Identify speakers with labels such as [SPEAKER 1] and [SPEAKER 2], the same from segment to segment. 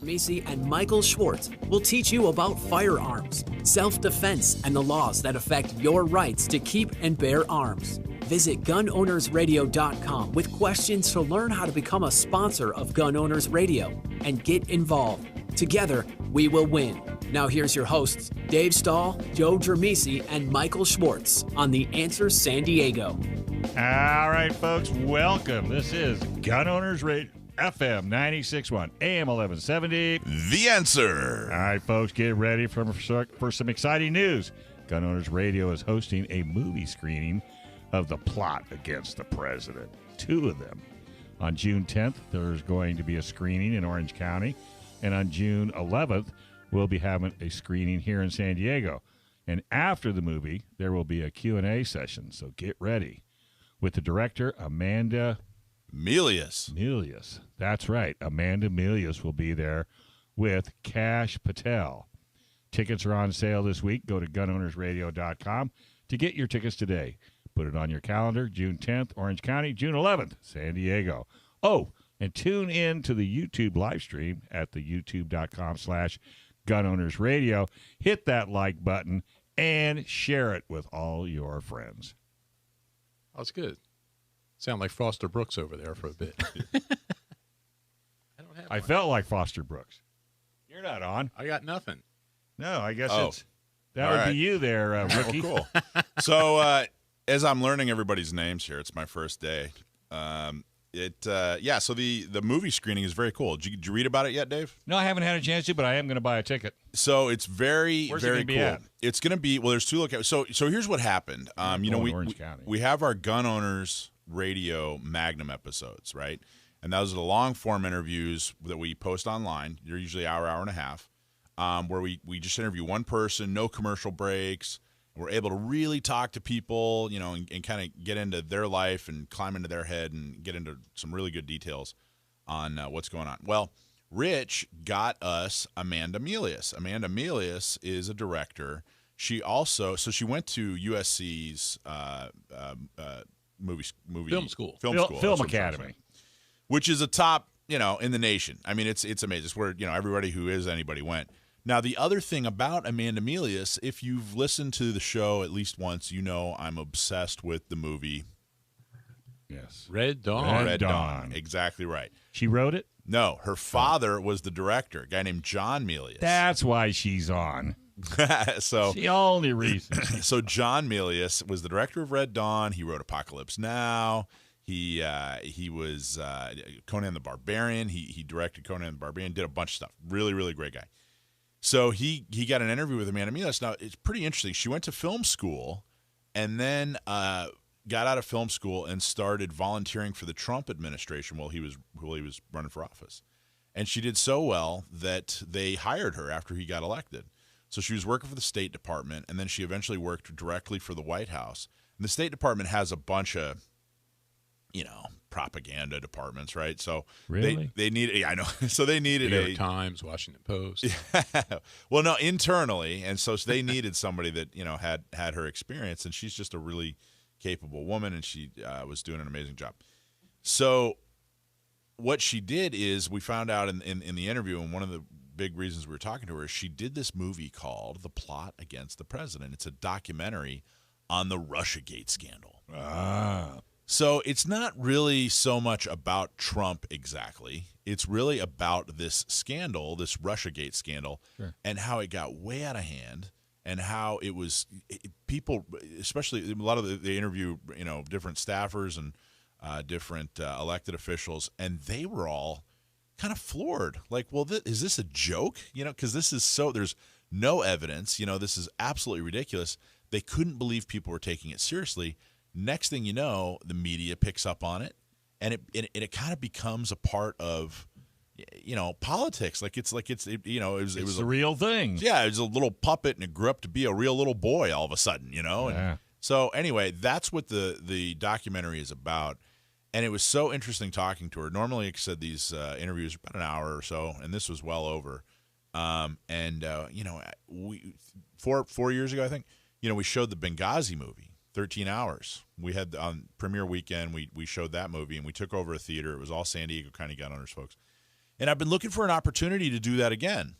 [SPEAKER 1] Dermisi and Michael Schwartz will teach you about firearms, self-defense, and the laws that affect your rights to keep and bear arms. Visit gunownersradio.com with questions to learn how to become a sponsor of Gun Owners Radio and get involved. Together, we will win. Now here's your hosts, Dave Stahl, Joe Dermisi, and Michael Schwartz on The Answer San Diego.
[SPEAKER 2] All right, folks, welcome. This is Gun Owners Radio, FM 96.1, AM 1170.
[SPEAKER 3] The Answer.
[SPEAKER 2] All right, folks, get ready for some exciting news. Gun Owners Radio is hosting a movie screening of The Plot Against the President. 2 of them. On June 10th, there's going to be a screening in Orange County. And on June 11th, we'll be having a screening here in San Diego. And after the movie, there will be a Q&A session, so get ready. With the director, Amanda
[SPEAKER 3] Milius.
[SPEAKER 2] That's right. Amanda Milius will be there with Kash Patel. Tickets are on sale this week. Go to gunownersradio.com to get your tickets today. Put it on your calendar. June 10th, Orange County. June 11th, San Diego. Oh, and tune in to the YouTube live stream at the youtube.com/gunownersradio. Hit that like button and share it with all your friends.
[SPEAKER 4] Oh, it's good. Sound like Foster Brooks over there for a bit.
[SPEAKER 2] I felt like Foster Brooks. You're not on.
[SPEAKER 4] I got nothing.
[SPEAKER 2] No, I guess
[SPEAKER 3] Oh.
[SPEAKER 2] that would be you there, rookie.
[SPEAKER 3] Well, cool. So as I'm learning everybody's names here, it's my first day. So the movie screening is very cool. Did you read about it yet, Dave?
[SPEAKER 2] No, I haven't had a chance to, but I am going to buy a ticket.
[SPEAKER 3] So it's very,
[SPEAKER 2] Where's
[SPEAKER 3] very
[SPEAKER 2] it gonna
[SPEAKER 3] cool.
[SPEAKER 2] be at?
[SPEAKER 3] It's going to be, well, there's 2 locations. So here's what happened.
[SPEAKER 2] Orange County.
[SPEAKER 3] We have our Gun Owners Radio Magnum episodes, right? And those are the long-form interviews that we post online. They're usually hour and a half, where we just interview one person, no commercial breaks. We're able to really talk to people, and kind of get into their life and climb into their head and get into some really good details on what's going on. Well, Rich got us Amanda Milius. Amanda Milius is a director. She went to USC's movie
[SPEAKER 4] Film school.
[SPEAKER 2] Film Academy,
[SPEAKER 3] which is a top, in the nation. I mean, it's amazing. It's where everybody who is anybody went. Now, the other thing about Amanda Milius, if you've listened to the show at least once, I'm obsessed with the movie.
[SPEAKER 2] Yes.
[SPEAKER 4] Red Dawn.
[SPEAKER 3] Red Dawn. Exactly right.
[SPEAKER 2] She wrote it?
[SPEAKER 3] No, her father was the director, a guy named John Milius.
[SPEAKER 2] That's why she's on.
[SPEAKER 3] So
[SPEAKER 2] the only reason.
[SPEAKER 3] So John Milius was the director of Red Dawn. He wrote Apocalypse Now. He was Conan the Barbarian. He directed Conan the Barbarian, did a bunch of stuff. Really, really great guy. So he got an interview with Amanda Milius. Now, it's pretty interesting. She went to film school and then got out of film school and started volunteering for the Trump administration while he was running for office. And she did so well that they hired her after he got elected. So she was working for the State Department, and then she eventually worked directly for the White House. And the State Department has a bunch of, propaganda departments, right? So
[SPEAKER 2] really?
[SPEAKER 3] they needed, I know. So they needed
[SPEAKER 4] New York Times, Washington Post.
[SPEAKER 3] Well, no, internally, and so they needed somebody that had her experience, and she's just a really capable woman, and she was doing an amazing job. So what she did is, we found out in the interview, and one of the big reasons we were talking to her is she did this movie called The Plot Against the President. It's a documentary on the Russiagate scandal. So it's not really so much about Trump exactly. It's really about this scandal, this Russiagate scandal,
[SPEAKER 2] sure,
[SPEAKER 3] and how it got way out of hand, and how it was people, especially a lot of they interview different staffers and different elected officials, and they were all kind of floored. Like, well, is this a joke? Because this is there's no evidence. This is absolutely ridiculous. They couldn't believe people were taking it seriously. Next thing you know, the media picks up on it, and it kind of becomes a part of, politics. It was
[SPEAKER 2] the real thing.
[SPEAKER 3] Yeah, it was a little puppet, and it grew up to be a real little boy all of a sudden,
[SPEAKER 2] Yeah.
[SPEAKER 3] And so anyway, that's what the documentary is about, and it was so interesting talking to her. Normally, like I said, these interviews are about an hour or so, and this was well over. We 4 years ago, I think, we showed the Benghazi movie. 13 hours. We had on premiere weekend, we showed that movie, and we took over a theater. It was all San Diego County Gun Owners folks. And I've been looking for an opportunity to do that again,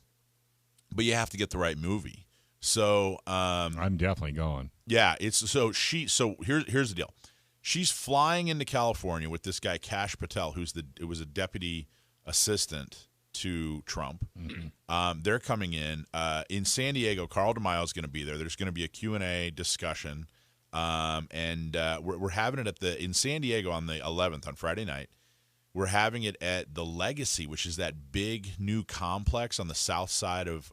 [SPEAKER 3] but you have to get the right movie. So
[SPEAKER 2] I'm definitely going.
[SPEAKER 3] Yeah, here's the deal. She's flying into California with this guy Kash Patel, it was a deputy assistant to Trump. Mm-hmm. They're coming in San Diego. Carl DeMaio is going to be there. There's going to be a Q&A discussion, and we're having it in San Diego on the 11th on Friday night. We're having it at the Legacy, which is that big new complex on the south side of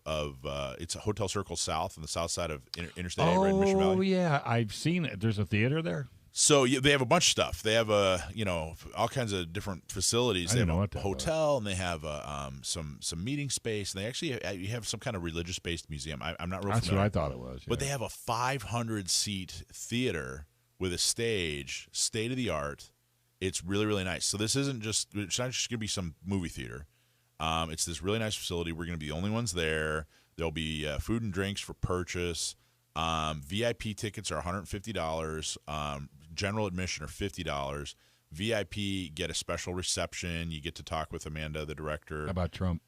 [SPEAKER 3] it's a Hotel Circle South on the south side of Interstate 8 right in Mission Valley.
[SPEAKER 2] Oh, yeah. I've seen it. There's a theater there?
[SPEAKER 3] So they have a bunch of stuff. They have all kinds of different facilities. They have a hotel, and they have some meeting space, and they actually have some kind of religious-based museum. I'm not real familiar.
[SPEAKER 2] That's what I thought it was. Yeah.
[SPEAKER 3] But they have a 500-seat theater with a stage, state-of-the-art. It's really, really nice. So it's not just going to be some movie theater. It's this really nice facility. We're going to be the only ones there. There'll be food and drinks for purchase. VIP tickets are $150. General admission are $50. VIP get a special reception. You get to talk with Amanda, the director.
[SPEAKER 2] How about Trump?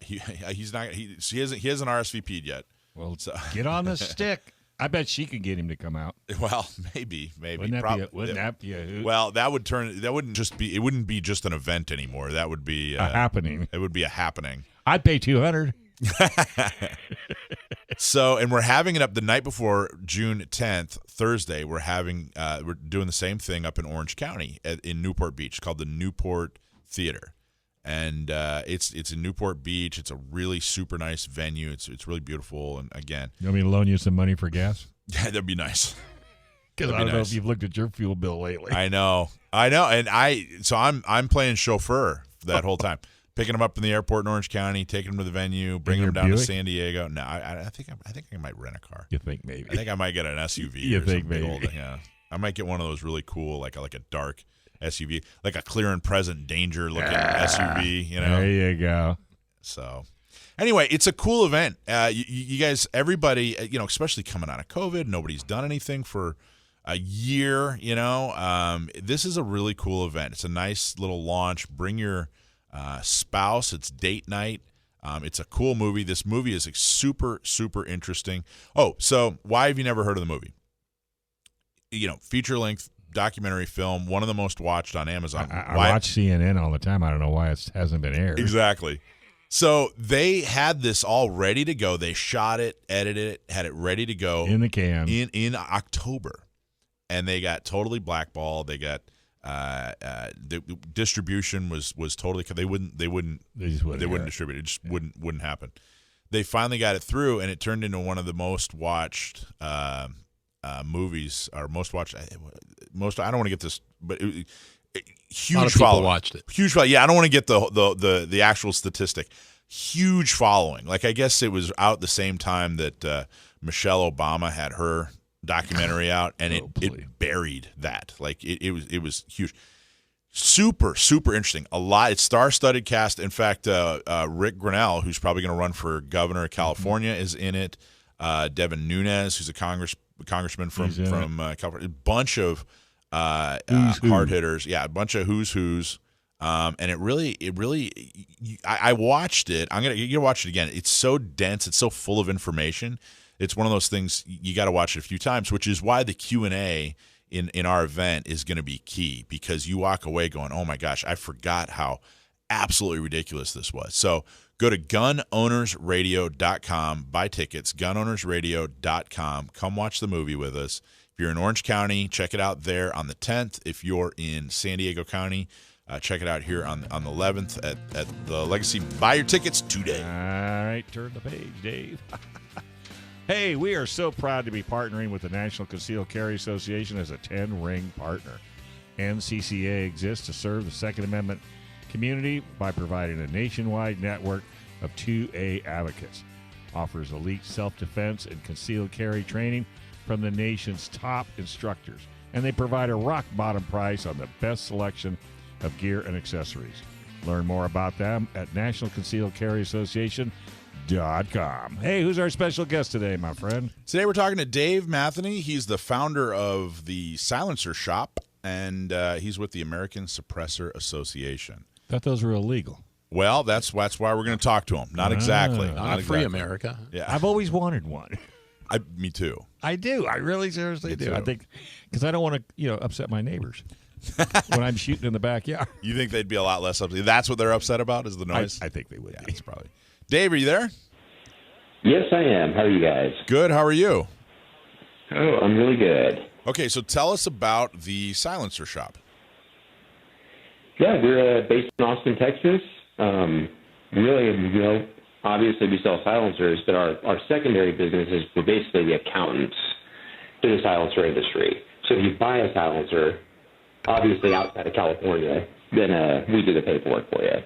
[SPEAKER 3] He hasn't RSVP'd yet.
[SPEAKER 2] Well, get on the stick. I bet she could get him to come out.
[SPEAKER 3] Well, maybe.
[SPEAKER 2] Wouldn't that be a hoot?
[SPEAKER 3] Well, it wouldn't be just an event anymore. That would be
[SPEAKER 2] a happening.
[SPEAKER 3] It would be a happening.
[SPEAKER 2] I'd pay $200.
[SPEAKER 3] So, and we're having it up the night before June 10th, Thursday. We're doing the same thing up in Orange County in Newport Beach, called the Newport Theater. And it's in Newport Beach. It's a really super nice venue. It's really beautiful. And again,
[SPEAKER 2] you want me to loan you some money for gas?
[SPEAKER 3] Yeah, that'd be nice.
[SPEAKER 2] Because I don't know if you've looked at your fuel bill lately.
[SPEAKER 3] I know. And I'm playing chauffeur that whole time, picking them up in the airport in Orange County, taking them to the venue, bringing them down
[SPEAKER 2] Buick?
[SPEAKER 3] to San Diego. No, I think I might rent a car.
[SPEAKER 2] You think maybe?
[SPEAKER 3] I think I might get an SUV.
[SPEAKER 2] You think maybe?
[SPEAKER 3] Yeah, I might get one of those really cool, like a dark SUV, like a clear and present danger looking SUV.
[SPEAKER 2] There you go.
[SPEAKER 3] So, anyway, it's a cool event. You guys, everybody, especially coming out of COVID, nobody's done anything for a year. This is a really cool event. It's a nice little launch. Bring your spouse. It's date night. It's a cool movie. This movie is super, super interesting. Oh, so why have you never heard of the movie? Feature length documentary film, one of the most watched on Amazon.
[SPEAKER 2] I watch CNN all the time. I don't know why it hasn't been aired.
[SPEAKER 3] Exactly. So they had this all ready to go. They shot it, edited it, had it ready to go
[SPEAKER 2] in the can
[SPEAKER 3] in October, and they got totally blackballed. They got the distribution was totally. They wouldn't distribute it. It just wouldn't happen. They finally got it through, and it turned into one of the most watched movies, or most watched. I don't want to get this, but huge
[SPEAKER 4] a lot of
[SPEAKER 3] following.
[SPEAKER 4] people watched it.
[SPEAKER 3] Huge following. Yeah, I don't want to get the actual statistic. Huge following. Like, I guess it was out the same time that Michelle Obama had her documentary out, and it buried that. Like, it was huge. Super, super interesting. A lot. It's star-studded cast. In fact, Rick Grinnell, who's probably going to run for governor of California, is in it. Devin Nunes, who's a congressman from California. A bunch of hard hitters. Yeah, a bunch of who's. And it really. I watched it. You watch it again. It's so dense. It's so full of information. It's one of those things you got to watch it a few times, which is why the Q&A in our event is going to be key, because you walk away going, oh my gosh, I forgot how absolutely ridiculous this was. So go to gunownersradio.com, buy tickets, gunownersradio.com. Come watch the movie with us. If you're in Orange County, check it out there on the 10th. If you're in San Diego County, check it out here on the 11th at the Legacy. Buy your tickets today.
[SPEAKER 2] All right, turn the page, Dave. Hey, we are so proud to be partnering with the National Concealed Carry Association as a 10-ring partner. NCCA exists to serve the Second Amendment community by providing a nationwide network of 2A advocates. Offers elite self-defense and concealed carry training from the nation's top instructors. And they provide a rock-bottom price on the best selection of gear and accessories. Learn more about them at nationalconcealedcarryassociation.com. Hey, who's our special guest today, my friend?
[SPEAKER 3] Today we're talking to Dave Matheny. He's the founder of the Silencer Shop, and he's with the American Suppressor Association.
[SPEAKER 2] Thought those were illegal.
[SPEAKER 3] Well, that's why we're going to talk to him. Not exactly.
[SPEAKER 4] Not free America.
[SPEAKER 3] Yeah,
[SPEAKER 2] I've always wanted one.
[SPEAKER 3] me too.
[SPEAKER 2] I do. I really seriously do.
[SPEAKER 3] too.
[SPEAKER 2] I think because I don't want to, upset my neighbors when I'm shooting in the backyard.
[SPEAKER 3] You think they'd be a lot less upset? That's what they're upset about is the noise?
[SPEAKER 2] I think they would.
[SPEAKER 3] Yeah,
[SPEAKER 2] be.
[SPEAKER 3] it's probably. Dave, are you there?
[SPEAKER 5] Yes, I am. How are you guys?
[SPEAKER 3] Good. How are you?
[SPEAKER 5] Oh, I'm really good.
[SPEAKER 3] Okay, so tell us about the silencer shop.
[SPEAKER 5] Yeah, we're based in Austin, Texas. Really, obviously we sell silencers, but our secondary business is we're basically the accountants to the silencer industry. So if you buy a silencer, obviously outside of California, then we do the paperwork for you.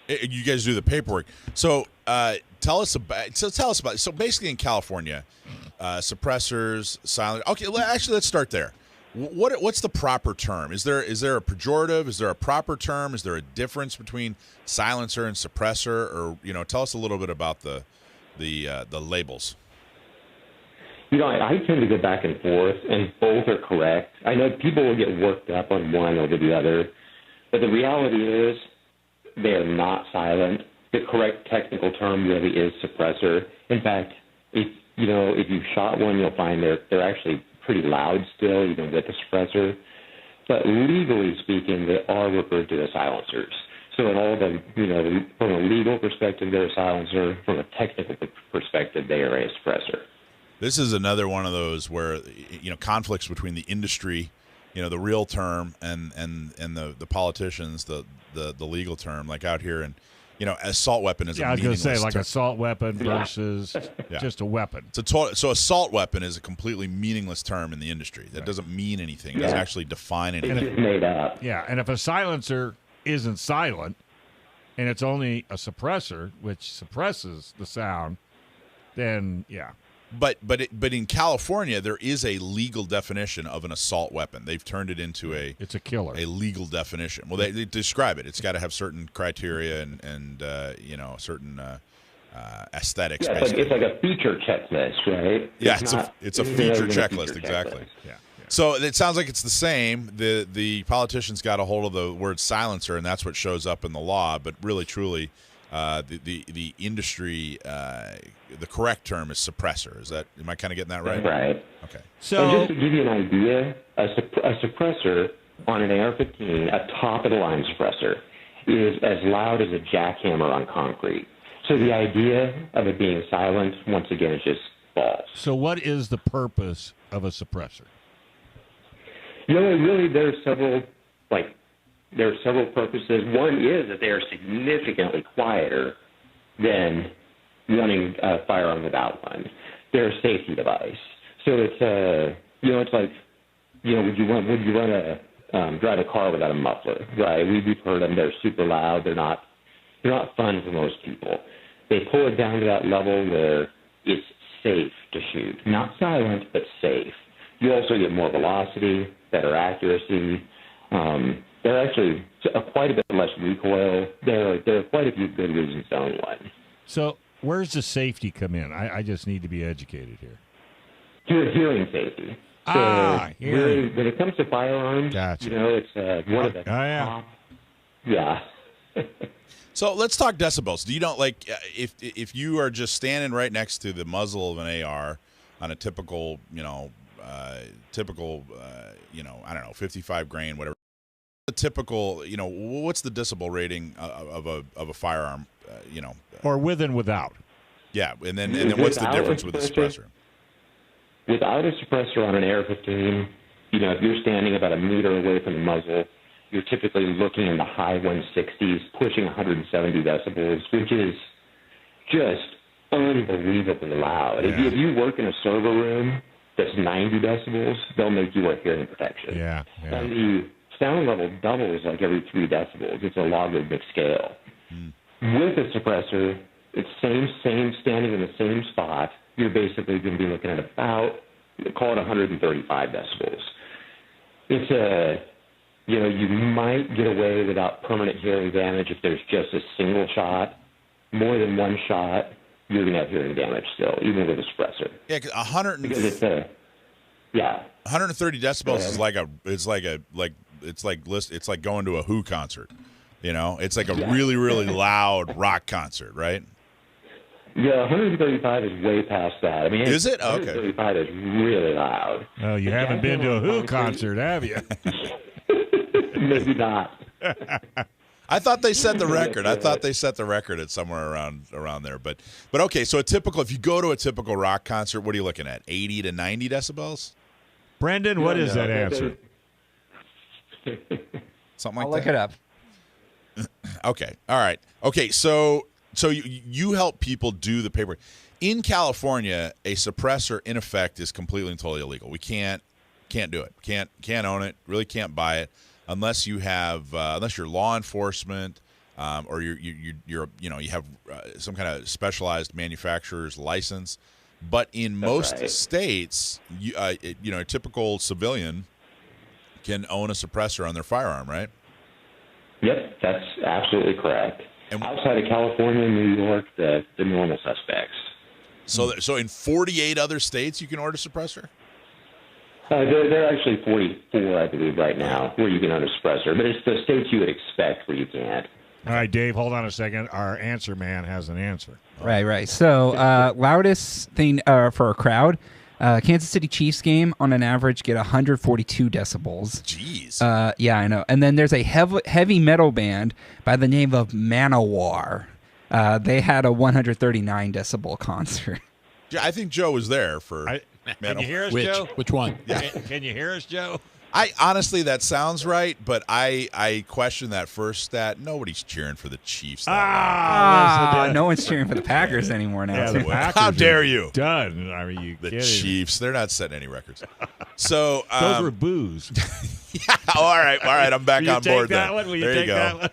[SPEAKER 3] You guys do the paperwork. So tell us about. So basically, in California, suppressors, silent. Okay, let's start there. What's the proper term? Is there a pejorative? Is there a proper term? Is there a difference between silencer and suppressor? Or tell us a little bit about the labels.
[SPEAKER 5] I tend to go back and forth, and both are correct. I know people will get worked up on one over the other, but the reality is they are not silent. The correct technical term really is suppressor. In fact, if you shot one, you'll find they're actually pretty loud still, even with the suppressor. But legally speaking, they are referred to as silencers. So in all from a legal perspective, they're a silencer. From a technical perspective, they are a suppressor.
[SPEAKER 3] This is another one of those where conflicts between the industry, the real term, and the politicians, the legal term, like out here, and assault weapon is a meaningless term. I was going to say like assault
[SPEAKER 2] weapon versus just a weapon.
[SPEAKER 3] So assault weapon is a completely meaningless term in the industry. That doesn't mean anything. It doesn't actually define anything.
[SPEAKER 5] It's just made up.
[SPEAKER 2] Yeah, and if a silencer isn't silent and it's only a suppressor, which suppresses the sound, then yeah.
[SPEAKER 3] But in California, there is a legal definition of an assault weapon. They've turned it into
[SPEAKER 2] it's a killer.
[SPEAKER 3] A legal definition. Well, they describe it. It's got to have certain criteria and certain aesthetics.
[SPEAKER 5] Yeah, it's like a feature checklist, right?
[SPEAKER 3] Yeah, it's a feature checklist, exactly.
[SPEAKER 2] Yeah.
[SPEAKER 3] So it sounds like it's the same. The politicians got a hold of the word silencer, and that's what shows up in the law. But really, truly, the industry, the correct term is suppressor. Am I kind of getting that right?
[SPEAKER 5] Right.
[SPEAKER 3] Okay.
[SPEAKER 5] So just to give you an idea, a suppressor on an AR-15, a top-of-the-line suppressor, is as loud as a jackhammer on concrete. So the idea of it being silent, once again, is just false.
[SPEAKER 2] So what is the purpose of a suppressor?
[SPEAKER 5] Really, there are several purposes. One is that they are significantly quieter than running a firearm without one. They're a safety device. So it's like, would you drive a car without a muffler, right? We've heard them. They're super loud. They're not fun for most people. They pull it down to that level where it's safe to shoot. Not silent, but safe. You also get more velocity, better accuracy. They're actually quite a bit less recoil. There are quite a few good reasons to own one.
[SPEAKER 2] So where's the safety come in? I just need to be educated here.
[SPEAKER 5] Hearing safety.
[SPEAKER 2] Hearing.
[SPEAKER 5] When it comes to firearms,
[SPEAKER 2] gotcha.
[SPEAKER 5] It's one of the top. Yeah.
[SPEAKER 3] So let's talk decibels. Do you know, like, if you are just standing right next to the muzzle of an AR on a typical, I don't know, 55 grain, whatever. The typical, what's the decibel rating of a firearm,
[SPEAKER 2] or with and without?
[SPEAKER 3] Yeah, and then what's the difference with the suppressor?
[SPEAKER 5] Without a suppressor on an AR-15, if you're standing about a meter away from the muzzle, you're typically looking in the high 160s, pushing 170 decibels, which is just unbelievably loud.
[SPEAKER 2] Yeah.
[SPEAKER 5] If you work in a server room that's 90 decibels, they'll make you wear hearing protection.
[SPEAKER 2] Yeah.
[SPEAKER 5] And the sound level doubles like every 3 decibels. It's a logarithmic scale. With a suppressor, it's same standing in the same spot. You're basically going to be looking at about, call it 135 decibels. It's you might get away without permanent hearing damage if there's just a single shot. More than one shot, you're going to have hearing damage still, even with a suppressor.
[SPEAKER 3] Yeah,
[SPEAKER 5] because it's 130
[SPEAKER 3] decibels is it's like going to a Who concert. It's like a really, really loud rock concert, right?
[SPEAKER 5] Yeah, 135 is way past that. I mean,
[SPEAKER 3] is it? Oh, okay.
[SPEAKER 5] 135 is really loud.
[SPEAKER 2] Oh, you haven't been to a Who concert, have you?
[SPEAKER 5] Maybe not.
[SPEAKER 3] I thought they set the record. I thought they set the record at somewhere around there. But okay, so if you go to a typical rock concert, what are you looking at? 80 to 90 decibels?
[SPEAKER 2] Brendan, what is that answer?
[SPEAKER 3] Something like
[SPEAKER 6] I'll
[SPEAKER 3] that?
[SPEAKER 6] look it up.
[SPEAKER 3] Okay. All right. Okay, so you help people do the paperwork. In California, a suppressor in effect is completely and totally illegal. We can't do it. Can't own it. Really can't buy it unless you have unless you're law enforcement or you have some kind of specialized manufacturer's license. But in most states, a typical civilian can own a suppressor on their firearm, right?
[SPEAKER 5] Yep, that's absolutely correct.
[SPEAKER 3] And
[SPEAKER 5] outside of California and New York, the normal suspects.
[SPEAKER 3] So in 48 other states, you can order a suppressor?
[SPEAKER 5] There are actually 44, I believe, right now, where you can own a suppressor. But it's the states you would expect where you can't.
[SPEAKER 2] All right, Dave, hold on a second. Our answer man has an answer.
[SPEAKER 6] Right. So loudest thing for a crowd, Kansas City Chiefs game on an average get 142 decibels.
[SPEAKER 3] Jeez.
[SPEAKER 6] Yeah, I know. And then there's a heavy metal band by the name of Manowar. They had a 139 decibel concert.
[SPEAKER 3] I think Joe was there for.
[SPEAKER 2] Can you hear us, Joe?
[SPEAKER 4] Which one?
[SPEAKER 3] Yeah.
[SPEAKER 2] Can you hear us, Joe?
[SPEAKER 3] I honestly, that sounds right, but I question that first stat. Nobody's cheering for the Chiefs.
[SPEAKER 6] No one's cheering for the Packers anymore now.
[SPEAKER 2] Yeah, the Packers
[SPEAKER 3] How dare you?
[SPEAKER 2] Done. I mean, you
[SPEAKER 3] The
[SPEAKER 2] kidding?
[SPEAKER 3] Chiefs, they're not setting any records. So
[SPEAKER 2] Those were boos.
[SPEAKER 3] yeah, all right. I'm back
[SPEAKER 2] Will you
[SPEAKER 3] on board.
[SPEAKER 2] take that
[SPEAKER 3] then.
[SPEAKER 2] one? Will you
[SPEAKER 3] there
[SPEAKER 2] take
[SPEAKER 3] you go.
[SPEAKER 2] that one?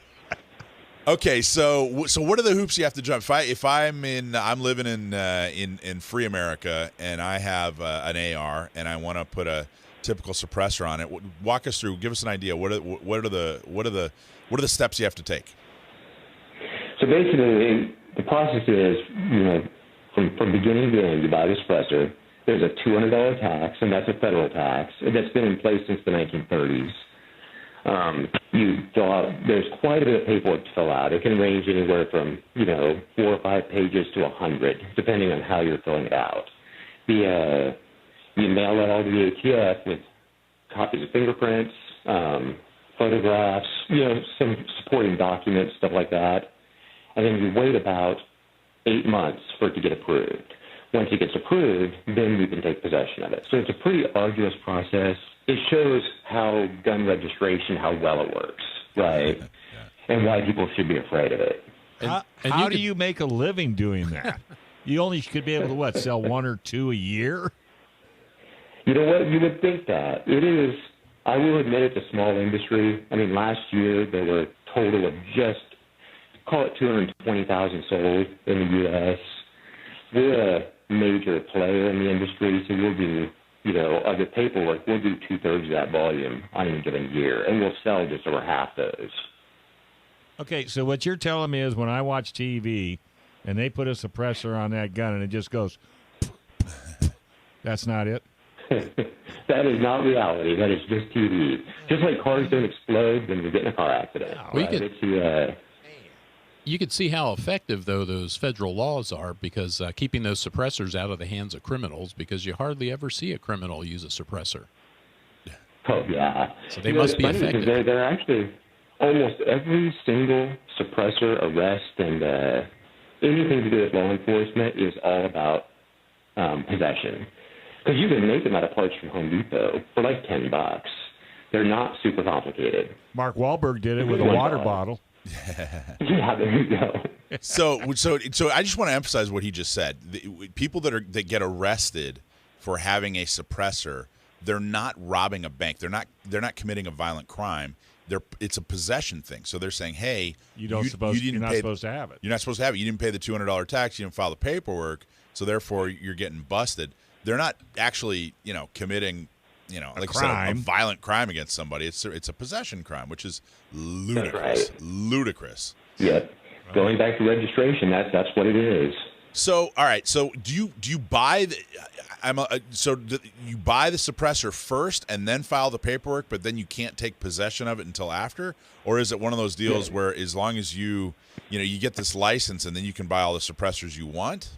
[SPEAKER 3] Okay, so what are the hoops you have to jump? If I'm living in free America and I have an AR and I want to put a typical suppressor on it, walk us through. Give us an idea. What are the steps you have to take?
[SPEAKER 5] So basically, the process is, from beginning to end, you buy the suppressor. There's a $200 tax, and that's a federal tax that's been in place since the 1930s. You fill out. There's quite a bit of paperwork to fill out. It can range anywhere from 4 or 5 pages to 100, depending on how you're filling it out. You mail it all to the ATF with copies of fingerprints, photographs, some supporting documents, stuff like that, and then you wait about 8 months for it to get approved. Once it gets approved, then you can take possession of it. So it's a pretty arduous process. It shows how gun registration, how well it works, right? And why people should be afraid of it.
[SPEAKER 2] How do you make a living doing that? You only could be able to, sell 1 or 2 a year?
[SPEAKER 5] You know what? You would think that. It is, I will admit it's a small industry. I mean, last year there were a total of just, call it 220,000 sold in the U.S. We're a major player in the industry, so we'll do, of the paperwork, we'll do 2/3 of that volume on any given year, and we'll sell just over half those.
[SPEAKER 2] Okay, so what you're telling me is when I watch TV and they put a suppressor on that gun and it just goes, that's not it?
[SPEAKER 5] That is not reality. That is just TV. Just like cars don't explode when you get in a car accident.
[SPEAKER 4] Well, you could see how effective, though, those federal laws are, because keeping those suppressors out of the hands of criminals, because you hardly ever see a criminal use a suppressor.
[SPEAKER 5] Oh, yeah.
[SPEAKER 4] So they must be effective.
[SPEAKER 5] They're actually almost every single suppressor arrest and anything to do with law enforcement is all about possession. Because you can make them out of parts from Home Depot for like $10. They're not super complicated.
[SPEAKER 2] Mark Wahlberg did it with a water bottle.
[SPEAKER 5] Yeah, there you go.
[SPEAKER 3] So I just want to emphasize what he just said. People that get arrested for having a suppressor, they're not robbing a bank. They're not committing a violent crime. It's a possession thing. So they're saying, hey, you're not supposed to have it. You're not supposed to have it. You didn't pay the $200 tax. You didn't file the paperwork. So therefore, you're getting busted. They're not actually, committing, like I said, a violent crime against somebody. It's a possession crime, which is ludicrous.
[SPEAKER 5] That's right.
[SPEAKER 3] Ludicrous.
[SPEAKER 5] Yep. Going back to registration, that's what it is.
[SPEAKER 3] So, all right. So, do you buy the? You buy the suppressor first and then file the paperwork, but then you can't take possession of it until after, or is it one of those deals where as long as you get this license and then you can buy all the suppressors you want?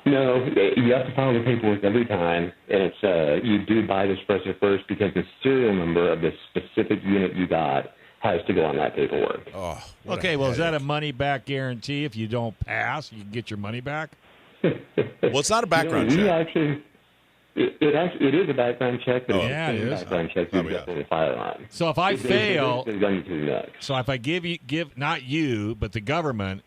[SPEAKER 5] No, you have to file the paperwork every time, and it's you do buy the suppressor first because the serial number of the specific unit you got has to go on that paperwork.
[SPEAKER 3] Oh,
[SPEAKER 2] okay. Well, is that a money back guarantee? If you don't pass, you can get your money back.
[SPEAKER 3] Well, it's not a background check.
[SPEAKER 5] Actually, it is a background check, but
[SPEAKER 2] it is.
[SPEAKER 5] Background check is definitely a firearm.
[SPEAKER 2] So if I fail,
[SPEAKER 5] so
[SPEAKER 2] if I give not you but the government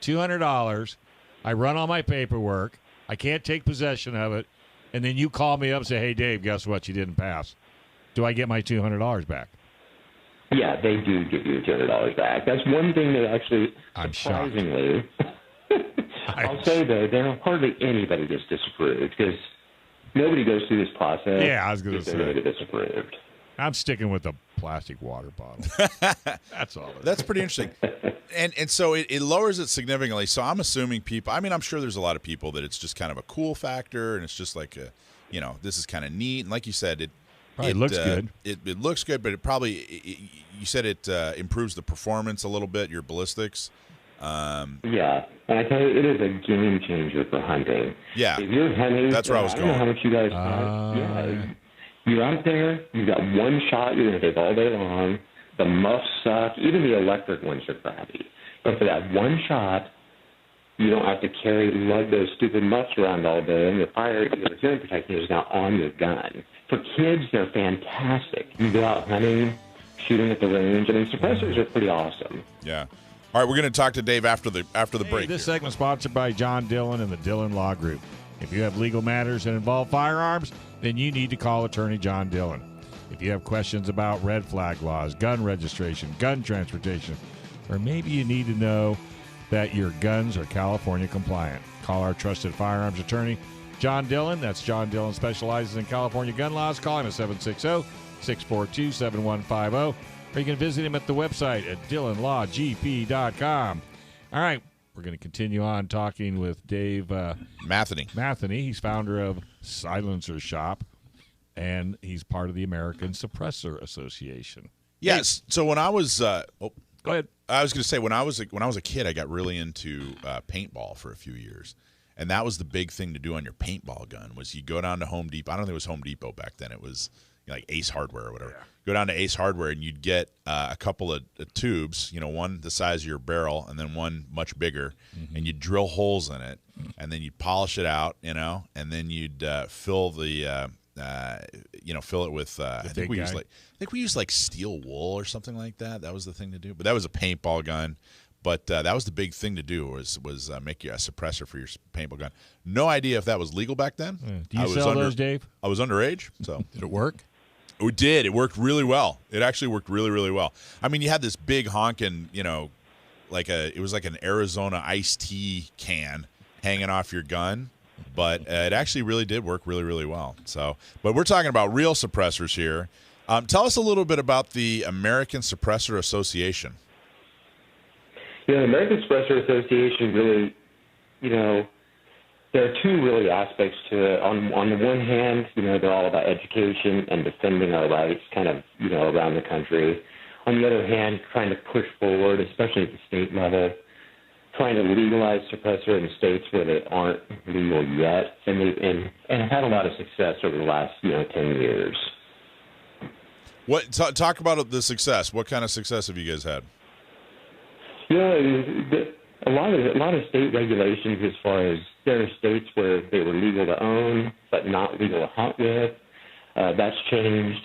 [SPEAKER 2] $200, I run all my paperwork, I can't take possession of it, and then you call me up and say, "Hey, Dave, guess what? You didn't pass." Do I get my $200 back?
[SPEAKER 5] Yeah, they do give you $200 back. That's one thing that actually, surprisingly, I'll say though, there hardly anybody gets disapproved because nobody goes through this process.
[SPEAKER 2] Yeah, I was going to say.
[SPEAKER 5] They're disapproved.
[SPEAKER 2] I'm sticking with the plastic water bottle. That's all.
[SPEAKER 3] That's pretty interesting. And so it lowers it significantly. So I'm assuming people, I mean, I'm sure there's a lot of people that it's just kind of a cool factor and it's just like, this is kind of neat. And like you said, it
[SPEAKER 2] looks good.
[SPEAKER 3] It looks good, but it probably, you said it improves the performance a little bit, your ballistics.
[SPEAKER 5] Yeah, and I tell you, it is a game changer for hunting.
[SPEAKER 3] Yeah,
[SPEAKER 5] if you're hunting,
[SPEAKER 3] that's where I was going.
[SPEAKER 5] I don't know how much you guys hunt. You're out there, you've got one shot you're going to take all day long. The muffs suck. Even the electric ones are crappy. But for that one shot, you don't have to lug those stupid muffs around all day, and the hearing protection is now on your gun. For kids, they're fantastic. You go out hunting, shooting at the range. I mean, suppressors are pretty awesome.
[SPEAKER 3] Yeah. All right, we're going to talk to Dave after the break.
[SPEAKER 2] This segment sponsored by John Dillon and the Dillon Law Group. If you have legal matters that involve firearms, then you need to call attorney John Dillon. If you have questions about red flag laws, gun registration, gun transportation, or maybe you need to know that your guns are California compliant, call our trusted firearms attorney, John Dillon. That's John Dillon, specializes in California gun laws. Call him at 760-642-7150. Or you can visit him at the website at DillonLawGP.com. All right, we're going to continue on talking with Dave Matheny. He's founder of Silencer Shop, and he's part of the American Suppressor Association.
[SPEAKER 3] Yes. So when I was
[SPEAKER 2] go ahead.
[SPEAKER 3] I was going to say when I was a kid, I got really into paintball for a few years, and that was the big thing to do on your paintball gun. Was you go down to Home Depot. I don't think it was Home Depot back then. It was like Ace Hardware or whatever. Yeah. Go down to Ace Hardware and you'd get a couple of tubes, one the size of your barrel and then one much bigger, and you'd drill holes in it, and then you'd polish it out, and then you'd fill the fill it with I think we used like steel wool or something like that. That was the thing to do. But that was a paintball gun. But that was the big thing to do was make you a suppressor for your paintball gun. No idea if that was legal back then.
[SPEAKER 2] Yeah. Do you sell those, Dave?
[SPEAKER 3] I was underage, so
[SPEAKER 4] did it work?
[SPEAKER 3] It did. It worked really well. It actually worked really, really well. I mean, you had this big honking, it was like an Arizona iced tea can hanging off your gun, but it actually really did work really, really well. So, but we're talking about real suppressors here. Tell us a little bit about the American Suppressor Association.
[SPEAKER 5] The American Suppressor Association really, there are two really aspects to it. On the one hand, they're all about education and defending our rights kind of, around the country. On the other hand, trying to push forward, especially at the state level, trying to legalize suppressor in states where they aren't legal yet, and have had a lot of success over the last 10 years.
[SPEAKER 3] Talk about the success. What kind of success have you guys had?
[SPEAKER 5] A lot of state regulations, as far as there are states where they were legal to own but not legal to hunt with. That's changed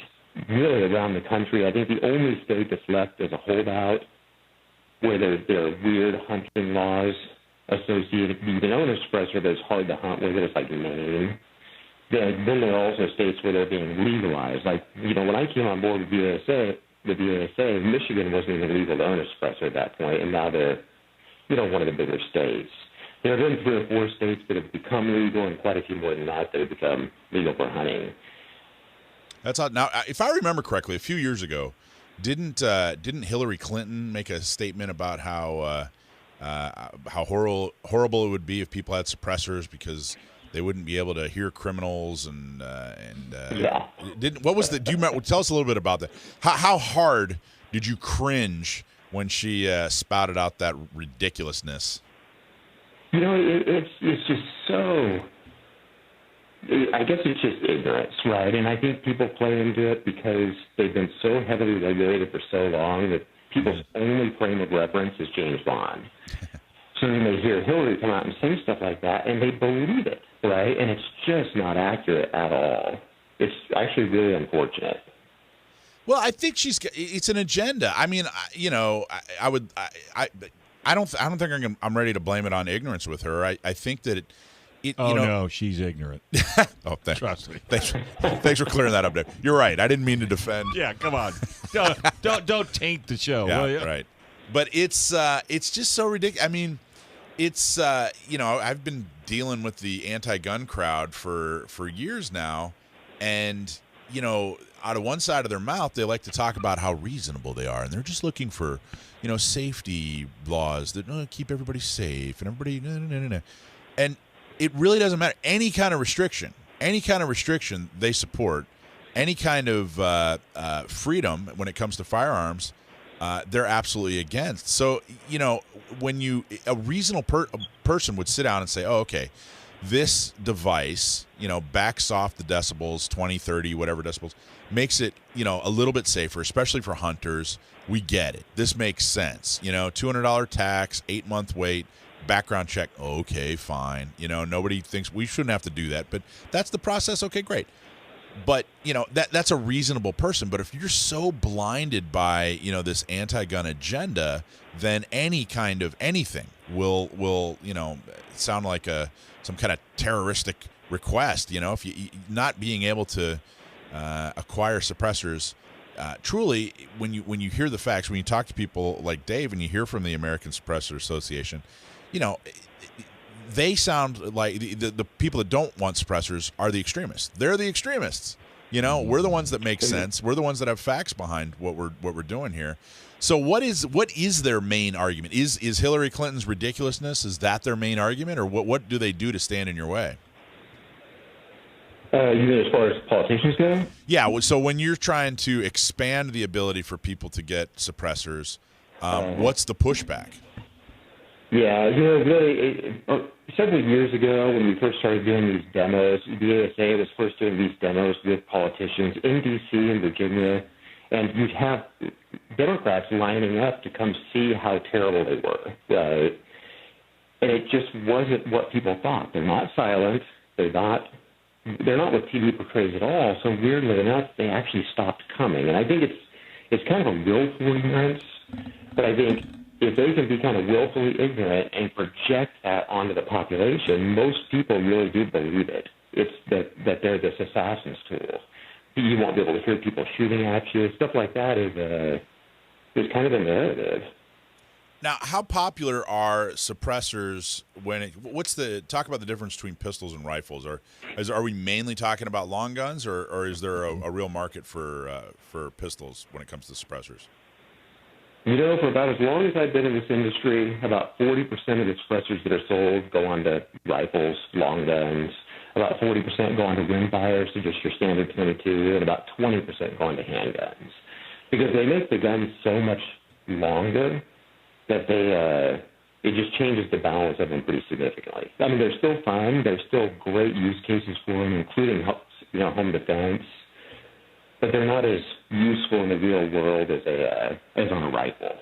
[SPEAKER 5] really around the country. I think the only state that's left is a holdout where there are weird hunting laws associated. You can own a suppressor, but it's hard to hunt with it. It's like Maine. Then there are also states where they're being legalized. Like, when I came on board with the USA, Michigan wasn't even legal to own a suppressor at that point, and now they're one of the bigger states. There have been 3 or 4 states that have become legal, and quite a few more than that have become legal for hunting.
[SPEAKER 3] That's odd. Now, if I remember correctly, a few years ago, didn't Hillary Clinton make a statement about how how horrible it would be if people had suppressors because they wouldn't be able to hear criminals and
[SPEAKER 5] Yeah.
[SPEAKER 3] What was the? Do you remember? Tell us a little bit about that. How hard did you cringe when she spouted out that ridiculousness?
[SPEAKER 5] You know, it's just so. I guess it's just ignorance, right? And I think people play into it because they've been so heavily regulated for so long that people's only frame of reference is James Bond. So then they hear Hillary come out and say stuff like that, and they believe it, right? And it's just not accurate at all. It's actually really unfortunate.
[SPEAKER 3] Well, I think it's an agenda. I mean, I don't think I'm ready to blame it on ignorance with her. I think that
[SPEAKER 2] no, she's ignorant.
[SPEAKER 3] Oh,
[SPEAKER 2] Trust me.
[SPEAKER 3] Thanks for clearing that up, Dave. You're right. I didn't mean to defend.
[SPEAKER 2] Yeah, come on. Don't taint the show.
[SPEAKER 3] Yeah,
[SPEAKER 2] will you?
[SPEAKER 3] Right. But it's just so ridiculous. I mean, it's I've been dealing with the anti-gun crowd for years now, and out of one side of their mouth, they like to talk about how reasonable they are, and they're just looking for, safety laws that keep everybody safe and everybody. No. And it really doesn't matter. Any kind of restriction they support, any kind of freedom when it comes to firearms, they're absolutely against. So, when a reasonable person would sit down and say, oh, okay, this device, backs off the decibels, 20, 30, whatever decibels, makes it, a little bit safer, especially for hunters. We get it. This makes sense. $200 tax, 8-month wait, background check. Okay, fine. Nobody thinks we shouldn't have to do that, but that's the process. Okay, great. But, that's a reasonable person. But if you're so blinded by, this anti-gun agenda, then any kind of anything will sound like some kind of terroristic request. If you not being able to acquire suppressors, truly, when you hear the facts, when you talk to people like Dave and you hear from the American Suppressor Association, they sound like the people that don't want suppressors are the extremists. They're the extremists. We're the ones that make sense. We're the ones that have facts behind what we're doing here. So what is their main argument? Is Hillary Clinton's ridiculousness, is that their main argument, or what do they do to stand in your way?
[SPEAKER 5] You mean as far as politicians go?
[SPEAKER 3] Yeah. So when you're trying to expand the ability for people to get suppressors, what's the pushback?
[SPEAKER 5] Yeah, really, several years ago when we first started doing these demos, the ASA was first doing these demos with politicians in D.C. and Virginia, and you'd have Democrats lining up to come see how terrible they were. And it just wasn't what people thought. They're not silent. They're not what TV portrays at all. So weirdly enough, they actually stopped coming. And I think it's kind of a willful ignorance, but I think if they can be kind of willfully ignorant and project that onto the population, most people really do believe it. It's that they're this assassin's tool. You won't be able to hear people shooting at you. Stuff like that is kind of a narrative.
[SPEAKER 3] Now, how popular are suppressors talk about the difference between pistols and rifles? Are we mainly talking about long guns, or is there a real market for pistols when it comes to suppressors?
[SPEAKER 5] For about as long as I've been in this industry, about 40% of the suppressors that are sold go on to rifles, long guns. About 40% go on to rimfires, so just your standard 22, and about 20% go on to handguns. Because they make the guns so much longer that it just changes the balance of them pretty significantly. I mean, they're still fun. There's still great use cases for them, including home defense. But they're not as useful in the real world as on a rifle.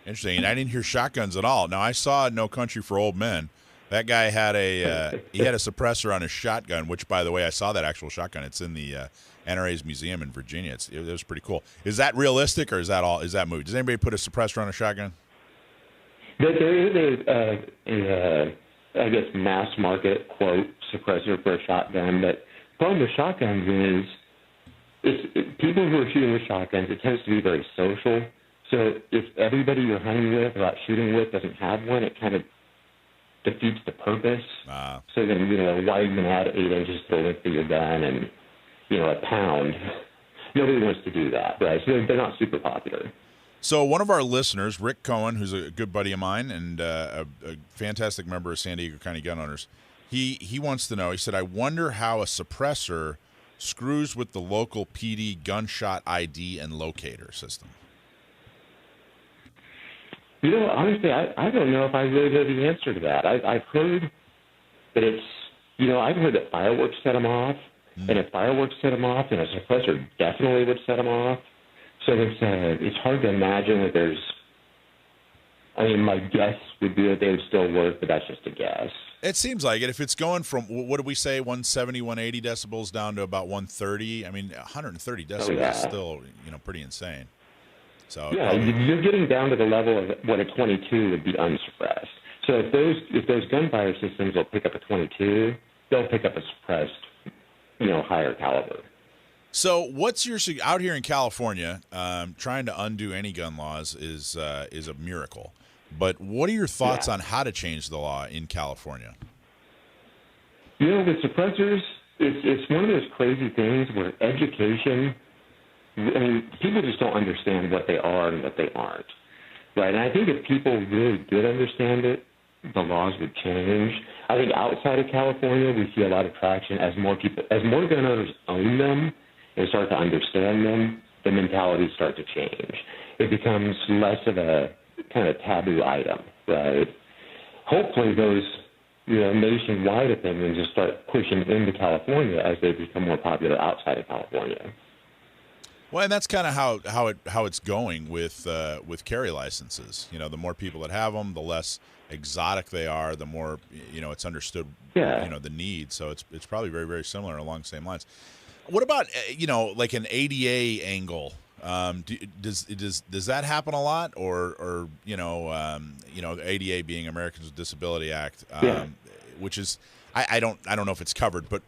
[SPEAKER 3] Interesting. And I didn't hear shotguns at all. Now, I saw No Country for Old Men. That guy had a suppressor on his shotgun, which, by the way, I saw that actual shotgun. It's in the NRA's museum in Virginia. It was pretty cool. Is that realistic, or is that movie? Does anybody put a suppressor on a shotgun?
[SPEAKER 5] There is I guess, mass market quote suppressor for a shotgun. But the problem with shotguns is people who are shooting with shotguns, it tends to be very social. So if everybody you're hunting with, about shooting with, doesn't have one, it kind of defeats the purpose. So then, why even add 8 inches to the length of your gun and, a pound? Nobody wants to do that, right? So they're not super popular.
[SPEAKER 3] So one of our listeners, Rick Cohen, who's a good buddy of mine and a fantastic member of San Diego County Gun Owners, he wants to know, he said, I wonder how a suppressor screws with the local PD gunshot ID and locator system.
[SPEAKER 5] Honestly, I don't know if I really know the answer to that. I've heard that it's, I've heard that fireworks set them off, and if fireworks set them off, then a suppressor definitely would set them off. So it's hard to imagine that there's, my guess would be that they would still work, but that's just a guess.
[SPEAKER 3] It seems like it. If it's going from, what did we say, 170, 180 decibels down to about 130, 130 decibels is still, pretty insane. So
[SPEAKER 5] yeah, you're getting down to the level of what a 22 would be unsuppressed. So if those gunfire systems will pick up a 22, they'll pick up a suppressed, higher caliber.
[SPEAKER 3] So what's your out here in California? Trying to undo any gun laws is a miracle. But what are your thoughts on how to change the law in California?
[SPEAKER 5] With suppressors, it's one of those crazy things where education. People just don't understand what they are and what they aren't, right? And I think if people really did understand it, the laws would change. I think outside of California, we see a lot of traction as more gun owners own them and start to understand them, the mentalities start to change. It becomes less of a kind of taboo item, right? Hopefully those nationwide opinions just start pushing into California as they become more popular outside of California.
[SPEAKER 3] Well, and that's kind of how it's going with carry licenses. The more people that have them, the less exotic they are, the more it's understood. The need. So it's probably very, very similar along the same lines. What about like an ADA angle? Does that happen a lot, or the ADA being Americans with Disability Act, which is I don't know if it's covered, but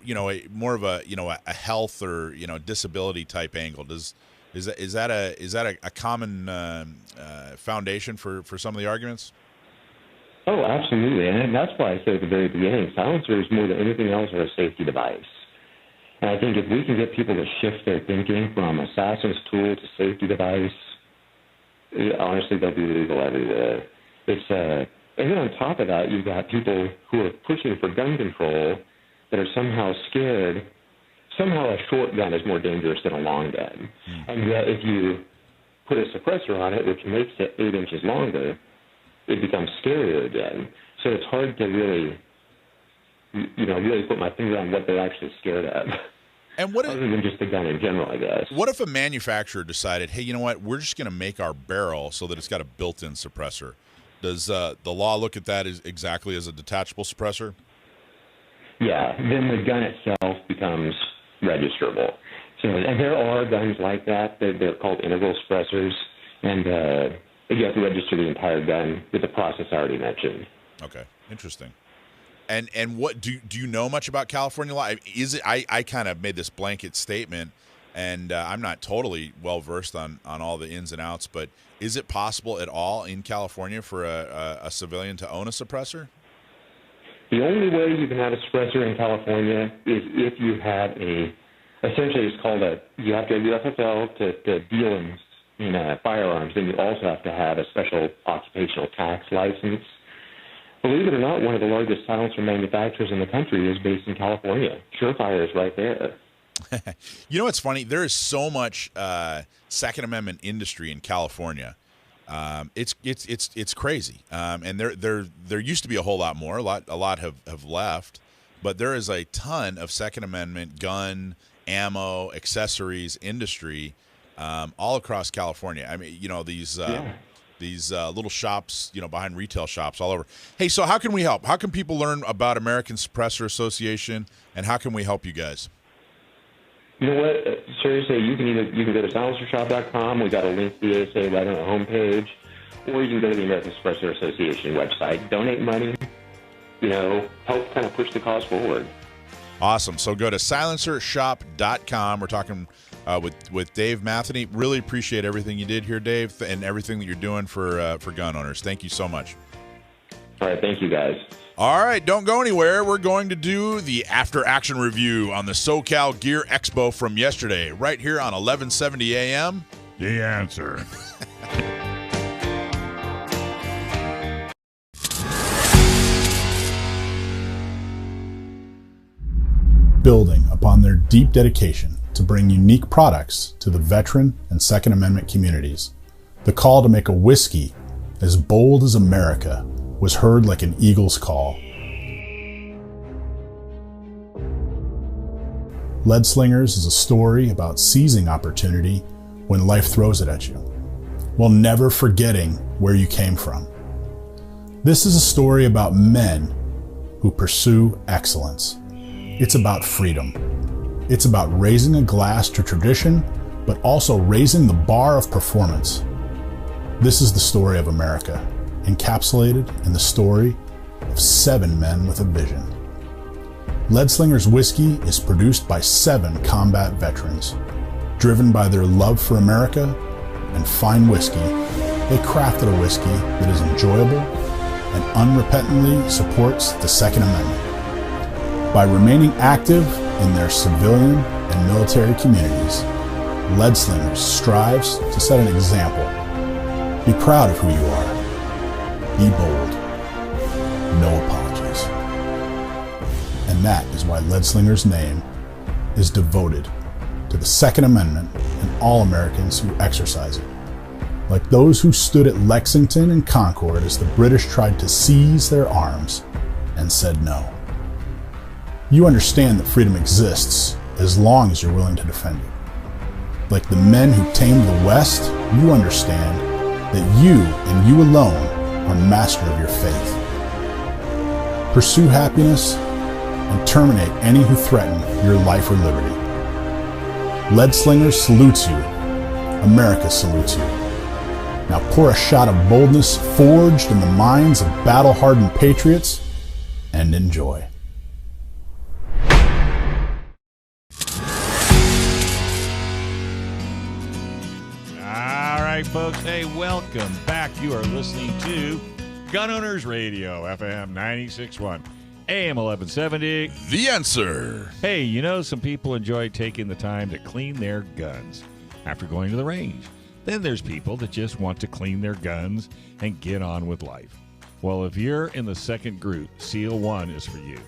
[SPEAKER 3] more of a a health or disability type angle. Is that a common foundation for some of the arguments?
[SPEAKER 5] Oh, absolutely, and that's why I said at the very beginning, silencers more than anything else are a safety device. And I think if we can get people to shift their thinking from assassin's tool to safety device, honestly, they'll be legal everywhere. And then on top of that, you've got people who are pushing for gun control that are somehow scared. Somehow a short gun is more dangerous than a long gun. And yet if you put a suppressor on it, which makes it 8 inches longer, it becomes scarier again. So it's hard to really put my finger on what they're actually scared of.
[SPEAKER 3] And
[SPEAKER 5] other than just the gun in general, I guess.
[SPEAKER 3] What if a manufacturer decided, hey, you know what, we're just going to make our barrel so that it's got a built-in suppressor? Does the law look at that as exactly as a detachable suppressor? Yeah, then the gun itself becomes registerable. So, and there are guns like that. They're called integral suppressors, and you have to register the entire gun with the process I already mentioned. Okay, interesting. And what do you know much about California law? Is it? I kind of made this blanket statement, and I'm not totally well versed on all the ins and outs. But is it possible at all in California for a civilian to own a suppressor? The only way you can have a suppressor in California is if you have essentially it's called you have to have UFFL to deal in firearms, and you also have to have a special occupational tax license. Believe it or not, one of the largest silencer manufacturers in the country is based in California. Surefire is right there. You know what's funny? There is so much Second Amendment industry in California. It's crazy. And there used to be a whole lot more. A lot have left, but there is a ton of Second Amendment gun, ammo, accessories industry all across California. I mean, these little shops, behind retail shops all over. Hey, so how can we help? How can people learn about American Suppressor Association, and how can we help you guys? You know what? Seriously, you can go to silencershop.com. We got a link to the ASA right on the homepage, or you can go to the American Suppressor Association website. Donate money. Help kind of push the cause forward. Awesome. So go to silencershop.com. We're talking with Dave Matheny. Really appreciate everything you did here, Dave, and everything that you're doing for gun owners. Thank you so much. All right. Thank you, guys. All right. Don't go anywhere. We're going to do the after-action review on the SoCal Gear Expo from yesterday, right here on 1170 AM.
[SPEAKER 2] The Answer.
[SPEAKER 7] building upon their deep dedication to bring unique products to the veteran and Second Amendment communities. The call to make a whiskey as bold as America was heard like an eagle's call. Lead Slingers is a story about seizing opportunity when life throws it at you, while never forgetting where you came from. This is a story about men who pursue excellence. It's about freedom. It's about raising a glass to tradition, but also raising the bar of performance. This is the story of America, encapsulated in the story of 7 men with a vision. Lead Slingers Whiskey is produced by 7 combat veterans. Driven by their love for America and fine whiskey, they crafted a whiskey that is enjoyable and unrepentantly supports the Second Amendment. By remaining active in their civilian and military communities, Lead Slingers strives to set an example. Be proud of who you are. Be bold. No apologies. And that is why Lead Slingers' name is devoted to the Second Amendment and all Americans who exercise it. Like those who stood at Lexington and Concord as the British tried to seize their arms and said no. You understand that freedom exists as long as you're willing to defend it. Like the men who tamed the West, you understand that you and you alone are master of your faith. Pursue happiness and terminate any who threaten your life or liberty. Lead Slingers salutes you. America salutes you. Now pour a shot of boldness forged in the minds of battle-hardened patriots and enjoy.
[SPEAKER 2] All right, folks. Hey, welcome back. You are listening to Gun Owners Radio, FM 96.1, AM 1170.
[SPEAKER 3] The Answer.
[SPEAKER 2] Hey, you know, some people enjoy taking the time to clean their guns after going to the range. Then there's people that just want to clean their guns and get on with life. Well, if you're in the second group, Seal 1 is for you.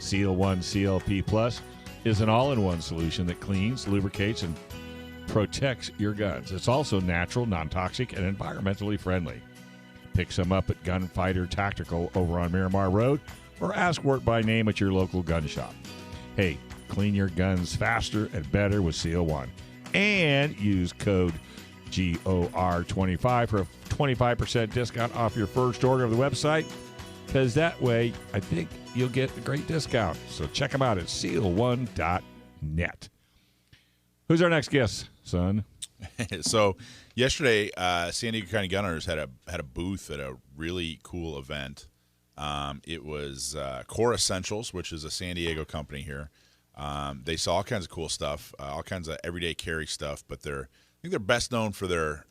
[SPEAKER 2] Seal 1 CLP Plus is an all-in-one solution that cleans, lubricates, and protects your guns. It's also natural, non-toxic, and environmentally friendly. Pick some up at Gunfighter Tactical over on Miramar Road or ask for it by name at your local gun shop. Hey, clean your guns faster and better with Seal 1. And use code GOR25 for a 25% discount off your first order of the website, because that way I think you'll get a great discount. So check them out at seal1.net. Who's our next guest, son?
[SPEAKER 3] So yesterday, San Diego County Gun Owners had a booth at a really cool event. It was Core Essentials, which is a San Diego company here. They saw all kinds of cool stuff, all kinds of everyday carry stuff, but I think they're best known for their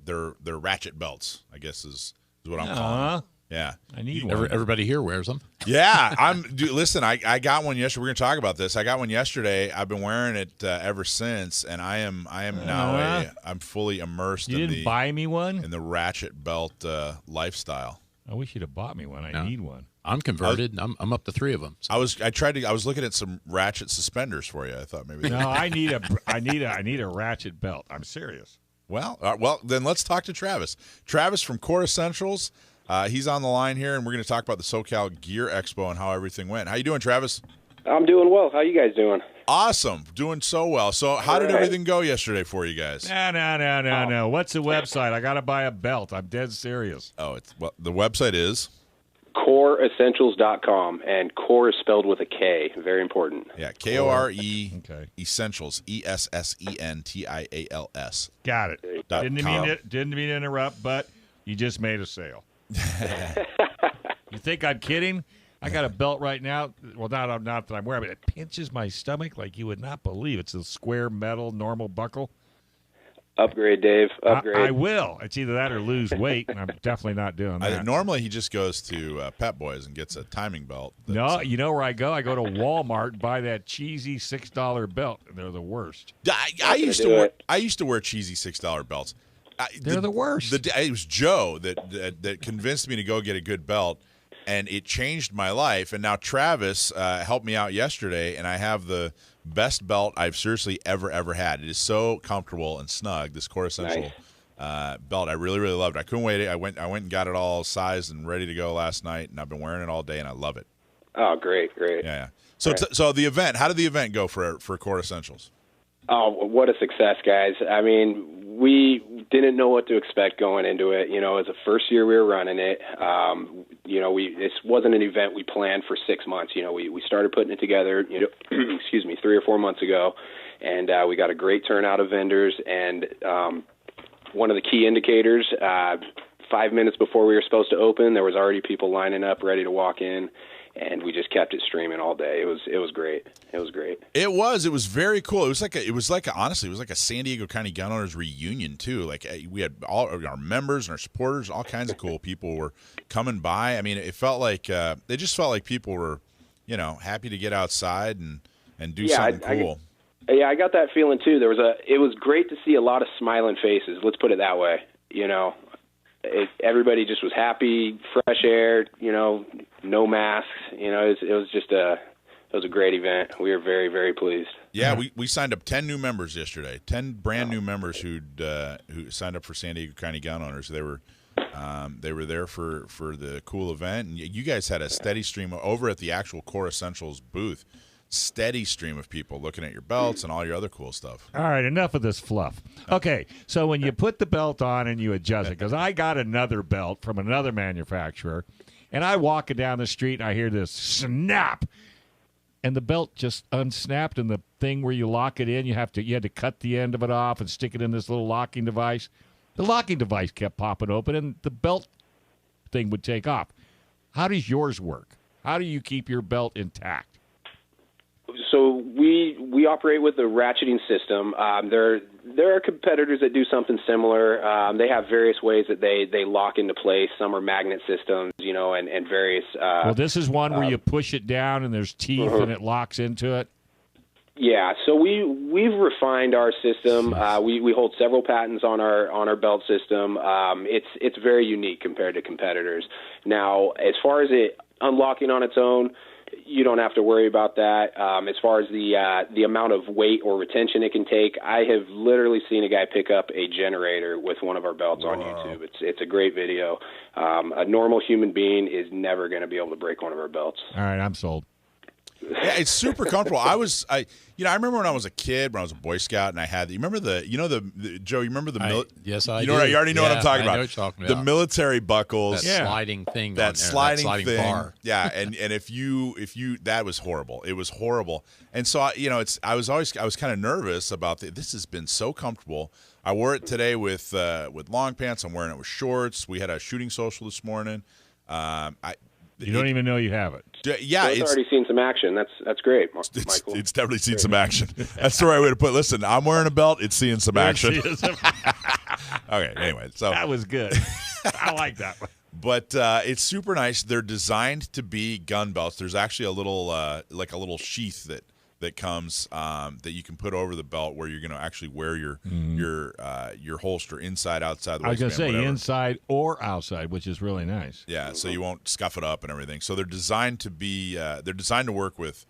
[SPEAKER 3] ratchet belts, I guess is what I'm calling them. Yeah.
[SPEAKER 2] I need one.
[SPEAKER 4] Everybody here wears them.
[SPEAKER 3] Yeah. Listen, I got one yesterday. We're going to talk about this. I got one yesterday. I've been wearing it ever since, and I am now I'm fully immersed
[SPEAKER 2] You didn't buy me one?
[SPEAKER 3] in the ratchet belt lifestyle.
[SPEAKER 2] I wish you'd have bought me one. I need one.
[SPEAKER 4] I'm converted. I'm up to 3 of them. So.
[SPEAKER 3] I was looking at some ratchet suspenders for you. I thought maybe.
[SPEAKER 2] No, I need a ratchet belt. I'm serious.
[SPEAKER 3] Well, then let's talk to Travis. Travis from Core Essentials. He's on the line here, and we're going to talk about the SoCal Gear Expo and how everything went. How you doing, Travis?
[SPEAKER 8] I'm doing well. How you guys doing?
[SPEAKER 3] Awesome. Doing so well. So how did everything go yesterday for you guys?
[SPEAKER 2] No. What's the website? I got to buy a belt. I'm dead serious.
[SPEAKER 3] Oh, the website is?
[SPEAKER 8] CoreEssentials.com, and core is spelled with a K. Very important.
[SPEAKER 3] Yeah, K-O-R-E, Essentials, Essentials.
[SPEAKER 2] Got it. Didn't mean to interrupt, but you just made a sale. You think I'm kidding? I got a belt right now. Well, not that I'm wearing, but it pinches my stomach like you would not believe. It's a square metal normal buckle.
[SPEAKER 8] Upgrade, Dave. Upgrade.
[SPEAKER 2] I will. It's either that or lose weight, and I'm definitely not doing that.
[SPEAKER 3] Normally, he just goes to Pep Boys and gets a timing belt.
[SPEAKER 2] No, you know where I go? I go to Walmart and buy that cheesy $6 belt, and they're the worst.
[SPEAKER 3] I used to wear cheesy $6 belts.
[SPEAKER 2] They're the worst.
[SPEAKER 3] It was Joe that convinced me to go get a good belt, and it changed my life. And now Travis helped me out yesterday, and I have the Best belt I've seriously ever had. It is so comfortable and snug. This Core Essential belt, I really loved it. I couldn't wait. I went and got it all sized and ready to go last night, and I've been wearing it all day, and I love it.
[SPEAKER 8] Oh, great.
[SPEAKER 3] Yeah. So so the event, how did the event go for Core Essentials?
[SPEAKER 8] Oh, what a success, guys. I mean, we didn't know what to expect going into it. You know, it was the first year we were running it. You know, this wasn't an event we planned for 6 months. You know, we started putting it together, you know, 3 or 4 months ago, and we got a great turnout of vendors. And one of the key indicators, 5 minutes before we were supposed to open, there was already people lining up ready to walk in. And we just kept it streaming all day. It was great. It was great. It
[SPEAKER 3] was very cool. It was like honestly, it was like a San Diego County gun owners reunion too. Like we had all our members and our supporters, all kinds of cool people were coming by. I mean, it felt like they just felt like people were, you know, happy to get outside and do something cool.
[SPEAKER 8] I got that feeling too. It was great to see a lot of smiling faces. Let's put it that way. You know, everybody just was happy, fresh air. You know. No masks, you know. It was a great event. We were very, very pleased.
[SPEAKER 3] Yeah, we signed up 10 new members yesterday. 10 brand new members who signed up for San Diego County Gun Owners. They were there for the cool event, and you guys had a steady stream over at the actual Core Essentials booth. Steady stream of people looking at your belts and all your other cool stuff.
[SPEAKER 2] All right, enough of this fluff. Okay, so when you put the belt on and you adjust it, because I got another belt from another manufacturer. And I walk it down the street, and I hear this snap, and the belt just unsnapped. And the thing where you lock it in, you had to cut the end of it off and stick it in this little locking device. The locking device kept popping open, and the belt thing would take off. How does yours work? How do you keep your belt intact?
[SPEAKER 8] So we operate with the ratcheting system. There are competitors that do something similar. They have various ways that they lock into place. Some are magnet systems, you know, and various.
[SPEAKER 2] Well, this is one where you push it down and there's teeth and it locks into it.
[SPEAKER 8] Yeah, so we've refined our system. We hold several patents on our belt system. It's very unique compared to competitors. Now, as far as it unlocking on its own, you don't have to worry about that. As far as the amount of weight or retention it can take, I have literally seen a guy pick up a generator with one of our belts on YouTube. It's a great video. A normal human being is never going to be able to break one of our belts.
[SPEAKER 2] All right, I'm sold.
[SPEAKER 3] Yeah, it's super comfortable. I remember when I was a kid, when I was a Boy Scout, and I had Joe. You remember the
[SPEAKER 4] yes, I.
[SPEAKER 3] You know, you already know what I'm talking about.
[SPEAKER 4] I know what you're talking about.
[SPEAKER 3] The military buckles,
[SPEAKER 4] that sliding thing,
[SPEAKER 3] that sliding thing,
[SPEAKER 4] bar.
[SPEAKER 3] Yeah, and if you that was horrible. It was horrible, and so I was kind of nervous about this. Has been so comfortable. I wore it today with long pants. I'm wearing it with shorts. We had a shooting social this morning.
[SPEAKER 2] You don't even know you have it.
[SPEAKER 3] Yeah,
[SPEAKER 8] it's already seen some action. That's great, Michael.
[SPEAKER 3] It's definitely seen some action. That's the right way to put it. Listen, I'm wearing a belt. It's seeing some action. Okay, anyway. So
[SPEAKER 2] that was good. I like that one.
[SPEAKER 3] But it's super nice. They're designed to be gun belts. There's actually a little sheath that comes that you can put over the belt where you're going to actually wear your holster inside, outside the waistband.
[SPEAKER 2] I was going to say
[SPEAKER 3] whatever.
[SPEAKER 2] Inside or outside, which is really nice.
[SPEAKER 3] Yeah, so you won't scuff it up and everything. So they're designed to be they're designed to work with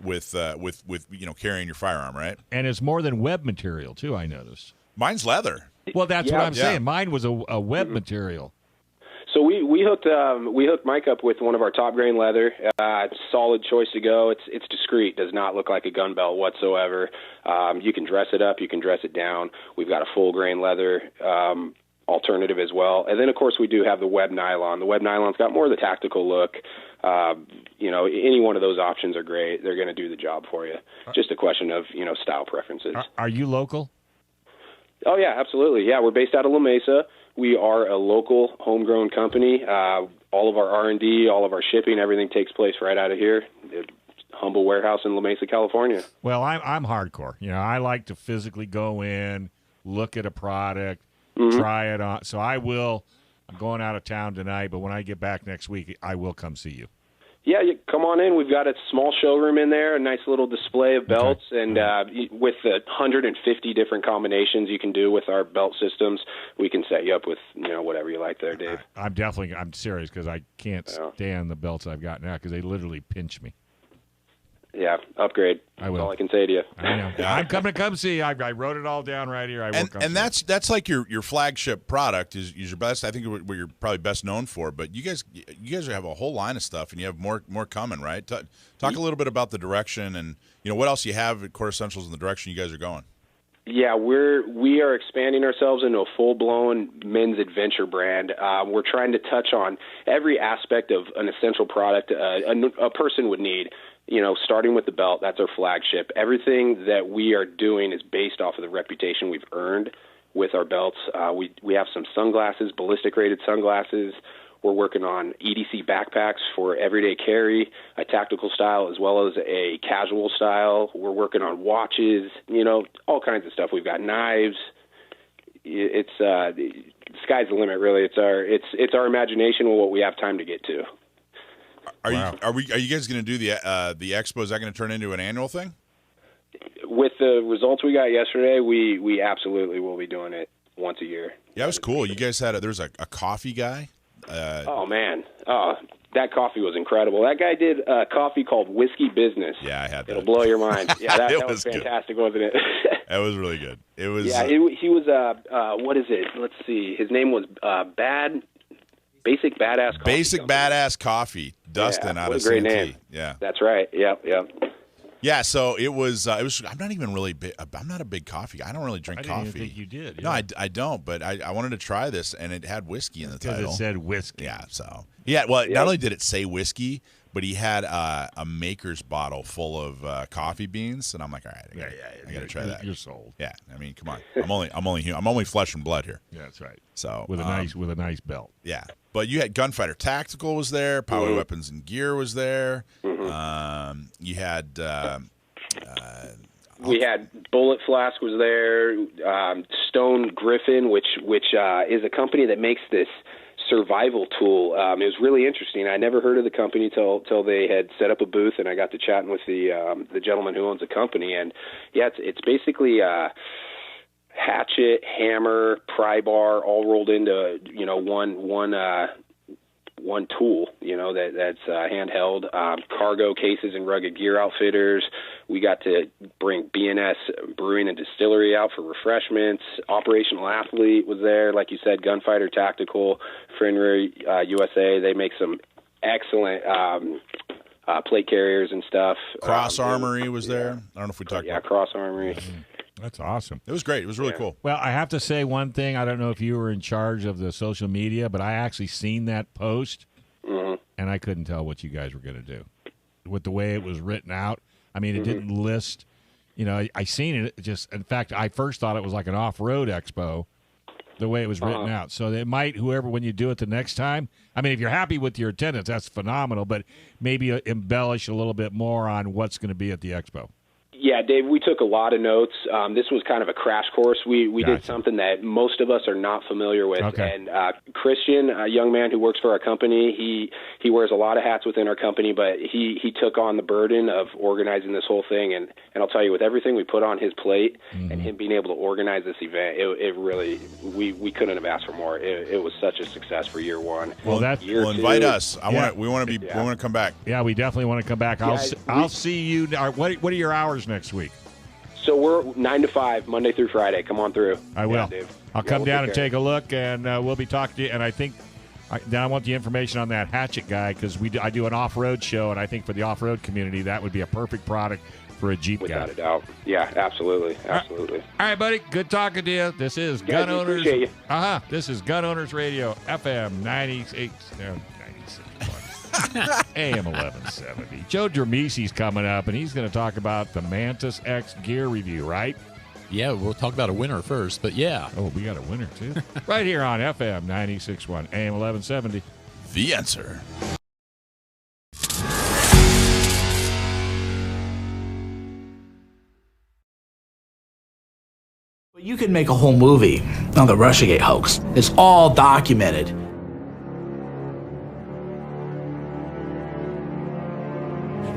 [SPEAKER 3] carrying your firearm, right?
[SPEAKER 2] And it's more than web material too. I noticed.
[SPEAKER 3] Mine's leather.
[SPEAKER 2] Well, that's what I'm saying. Mine was a web material.
[SPEAKER 8] So we hooked Mike up with one of our top grain leather. Solid choice to go. It's discreet. Does not look like a gun belt whatsoever. You can dress it up. You can dress it down. We've got a full grain leather alternative as well. And then of course we do have the web nylon. The web nylon's got more of the tactical look. Any one of those options are great. They're going to do the job for you. Just a question of style preferences.
[SPEAKER 2] Are you local?
[SPEAKER 8] Oh yeah, absolutely. Yeah, we're based out of La Mesa. We are a local homegrown company. All of our R&D, all of our shipping, everything takes place right out of here. Humble warehouse in La Mesa, California.
[SPEAKER 2] Well, I'm hardcore. I like to physically go in, look at a product, try it on. So I'm going out of town tonight, but when I get back next week, I will come see you.
[SPEAKER 8] Yeah, you come on in. We've got a small showroom in there, a nice little display of belts, and with the 150 different combinations you can do with our belt systems, we can set you up with whatever you like there, Dave.
[SPEAKER 2] I'm serious because I can't stand the belts I've got now because they literally pinch me.
[SPEAKER 8] Yeah, upgrade.
[SPEAKER 2] I will.
[SPEAKER 8] That's all I can say to you.
[SPEAKER 2] I know. I'm coming to come see you. I wrote it all down right here. I will come
[SPEAKER 3] and
[SPEAKER 2] see
[SPEAKER 3] that's like your flagship product is your best. I think what you're probably best known for. But you guys have a whole line of stuff, and you have more coming, right? Talk a little bit about the direction, and what else you have at Core Essentials in the direction you guys are going.
[SPEAKER 8] Yeah, we are expanding ourselves into a full-blown men's adventure brand. We're trying to touch on every aspect of an essential product a person would need. Starting with the belt, that's our flagship. Everything that we are doing is based off of the reputation we've earned with our belts. We have some sunglasses, ballistic-rated sunglasses. We're working on EDC backpacks for everyday carry, a tactical style as well as a casual style. We're working on watches, all kinds of stuff. We've got knives. It's the sky's the limit, really. It's our imagination and what we have time to get to.
[SPEAKER 3] Are you guys going to do the expo? Is that going to turn into an annual thing?
[SPEAKER 8] With the results we got yesterday, we absolutely will be doing it once a year.
[SPEAKER 3] Yeah, it was cool. You guys had there's a coffee guy.
[SPEAKER 8] Oh man, that coffee was incredible. That guy did a coffee called Whiskey Business.
[SPEAKER 3] Yeah, I had that.
[SPEAKER 8] It'll blow your mind. Yeah, that
[SPEAKER 3] was
[SPEAKER 8] fantastic, wasn't it?
[SPEAKER 3] That was really good. It was.
[SPEAKER 8] Yeah, he was. What is it? Let's see. His name was Basic Badass Coffee.
[SPEAKER 3] Basic Badass Coffee. Dustin out of
[SPEAKER 8] great
[SPEAKER 3] Santee.
[SPEAKER 8] name.
[SPEAKER 3] Yeah,
[SPEAKER 8] that's right. Yep.
[SPEAKER 3] Yeah, so it was. I'm not even really big. I'm not a big coffee. I don't really drink coffee.
[SPEAKER 2] I didn't even think you did.
[SPEAKER 3] Yeah. No, I don't. But I wanted to try this, and it had whiskey in the title.
[SPEAKER 2] Because it said whiskey.
[SPEAKER 3] Yeah. So not only did it say whiskey, but he had a maker's bottle full of coffee beans, and I'm like, all right, I got to try that.
[SPEAKER 2] You're sold.
[SPEAKER 3] Yeah. I mean, come on. I'm only flesh and blood here.
[SPEAKER 2] Yeah, that's right.
[SPEAKER 3] So
[SPEAKER 2] with a nice belt.
[SPEAKER 3] Yeah. But you had Gunfighter Tactical was there. Power Weapons and Gear was there.
[SPEAKER 8] Mm-hmm.
[SPEAKER 3] You had.
[SPEAKER 8] We had Bullet Flask was there. Stone Griffin, which is a company that makes this survival tool. It was really interesting. I never heard of the company till they had set up a booth, and I got to chatting with the gentleman who owns the company. And yeah, it's basically hatchet, hammer, pry bar, all rolled into one tool, that's handheld. Cargo cases and rugged gear outfitters. We got to bring B&S Brewing and Distillery out for refreshments. Operational Athlete was there, like you said. Gunfighter Tactical, Fenrir USA. They make some excellent plate carriers and stuff.
[SPEAKER 3] Cross Armory was there. I don't know if we talked about.
[SPEAKER 8] Yeah, Cross Armory.
[SPEAKER 2] That's awesome.
[SPEAKER 3] It was great. It was really cool.
[SPEAKER 2] Well, I have to say one thing. I don't know if you were in charge of the social media, but I actually seen that post, and I couldn't tell what you guys were going to do. With the way it was written out, I mean, it didn't list. I seen it. In fact, I first thought it was like an off-road expo, the way it was written out. So it might, when you do it the next time, I mean, if you're happy with your attendance, that's phenomenal, but maybe embellish a little bit more on what's going to be at the expo.
[SPEAKER 8] Yeah, Dave, we took a lot of notes. This was kind of a crash course. We did something that most of us are not familiar with.
[SPEAKER 2] Okay.
[SPEAKER 8] And Christian, a young man who works for our company, he wears a lot of hats within our company, but he took on the burden of organizing this whole thing. And I'll tell you, with everything we put on his plate and him being able to organize this event, it really, we couldn't have asked for more. It was such a success for year one.
[SPEAKER 3] Well, invite us. We want to come back.
[SPEAKER 2] Yeah, we definitely want to come back. I'll see you. What are your hours next week?
[SPEAKER 8] So we're 9 to 5, Monday through Friday. Come on through.
[SPEAKER 2] I will.
[SPEAKER 8] Dave.
[SPEAKER 2] I'll come down and take a look, and we'll be talking to you. And I think then I want the information on that hatchet guy, because I do an off-road show, and I think for the off-road community, that would be a perfect product for a Jeep guy.
[SPEAKER 8] Without a doubt. Yeah, absolutely. Absolutely.
[SPEAKER 2] All right, buddy. Good talking to you. This is Gun Owners. This is Gun Owners Radio, FM 96. AM 1170. Joe Dramisi's coming up, and he's going to talk about the Mantis X gear review, right?
[SPEAKER 4] Yeah, we'll talk about a winner first, but yeah.
[SPEAKER 2] Oh, we got a winner, too. Right here on FM 96.1, AM 1170.
[SPEAKER 3] The Answer.
[SPEAKER 9] You could make a whole movie on the Russiagate hoax. It's all documented.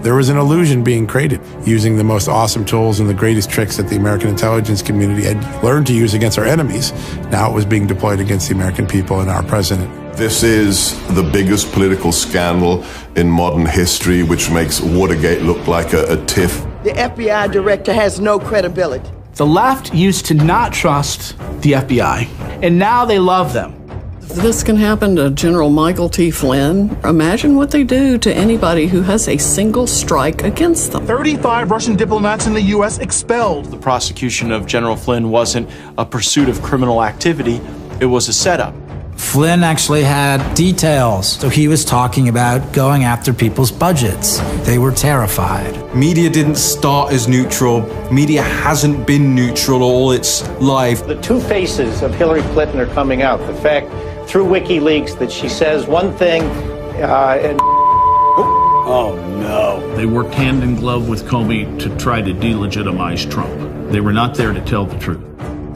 [SPEAKER 10] There was an illusion being created using the most awesome tools and the greatest tricks that the American intelligence community had learned to use against our enemies. Now it was being deployed against the American people and our president.
[SPEAKER 11] This is the biggest political scandal in modern history, which makes Watergate look like a tiff.
[SPEAKER 12] The FBI director has no credibility.
[SPEAKER 9] The left used to not trust the FBI, and now they love them.
[SPEAKER 13] If this can happen to General Michael T. Flynn, imagine what they do to anybody who has a single strike against them.
[SPEAKER 14] 35 Russian diplomats in the U.S. expelled.
[SPEAKER 15] The prosecution of General Flynn wasn't a pursuit of criminal activity, it was a setup.
[SPEAKER 16] Flynn actually had details, so he was talking about going after people's budgets. They were terrified.
[SPEAKER 17] Media didn't start as neutral. Media hasn't been neutral all its life.
[SPEAKER 18] The two faces of Hillary Clinton are coming out. The fact through WikiLeaks that she says one thing and
[SPEAKER 19] oh no. They worked hand in glove with Comey to try to delegitimize Trump. They were not there to tell the truth.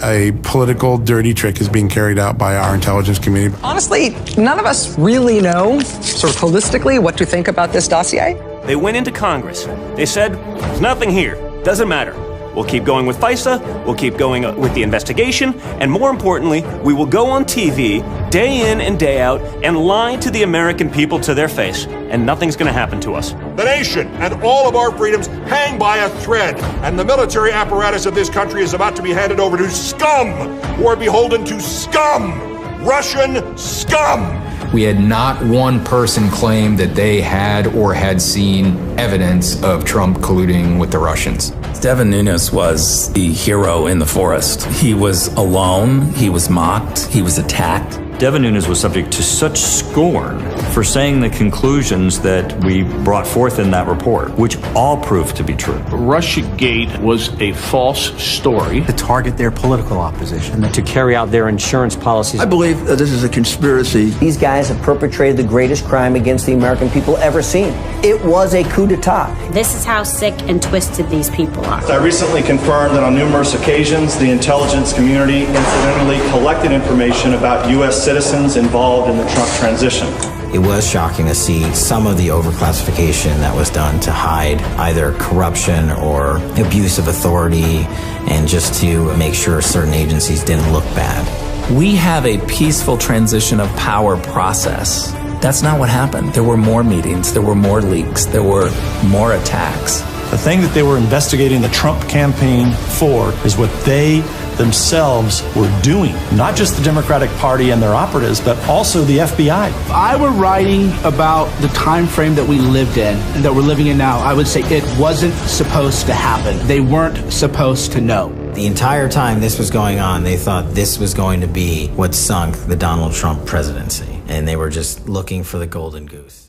[SPEAKER 10] A political dirty trick is being carried out by our intelligence community.
[SPEAKER 20] Honestly, none of us really know, sort of holistically, what to think about this dossier.
[SPEAKER 21] They went into Congress. They said, there's nothing here. Doesn't matter. We'll keep going with FISA, we'll keep going with the investigation, and more importantly, we will go on TV day in and day out and lie to the American people to their face, and nothing's gonna happen to us.
[SPEAKER 22] The nation and all of our freedoms hang by a thread, and the military apparatus of this country is about to be handed over to scum who are beholden to scum, Russian scum.
[SPEAKER 23] We had not one person claim that they had or had seen evidence of Trump colluding with the Russians.
[SPEAKER 24] Devin Nunes was the hero in the forest. He was alone, he was mocked, he was attacked.
[SPEAKER 25] Devin Nunes was subject to such scorn for saying the conclusions that we brought forth in that report, which all proved to be true.
[SPEAKER 19] Russiagate was a false story.
[SPEAKER 26] To target their political opposition, to carry out their insurance policies.
[SPEAKER 12] I believe that this is a conspiracy.
[SPEAKER 27] These guys have perpetrated the greatest crime against the American people ever seen. It was a coup d'etat.
[SPEAKER 28] This is how sick and twisted these people are.
[SPEAKER 29] I recently confirmed that on numerous occasions, the intelligence community incidentally collected information about U.S. citizens involved in the Trump transition.
[SPEAKER 30] It was shocking to see some of the overclassification that was done to hide either corruption or abuse of authority and just to make sure certain agencies didn't look bad.
[SPEAKER 24] We have a peaceful transition of power process. That's not what happened. There were more meetings, there were more leaks, there were more attacks.
[SPEAKER 15] The thing that they were investigating the Trump campaign for is what they themselves were doing. Not just the Democratic Party and their operatives, but also the FBI.
[SPEAKER 9] If I were writing about the time frame that we lived in and that we're living in now, I would say it wasn't supposed to happen. They weren't supposed to know.
[SPEAKER 30] The entire time this was going on, they thought this was going to be what sunk the Donald Trump presidency. And they were just looking for the golden goose.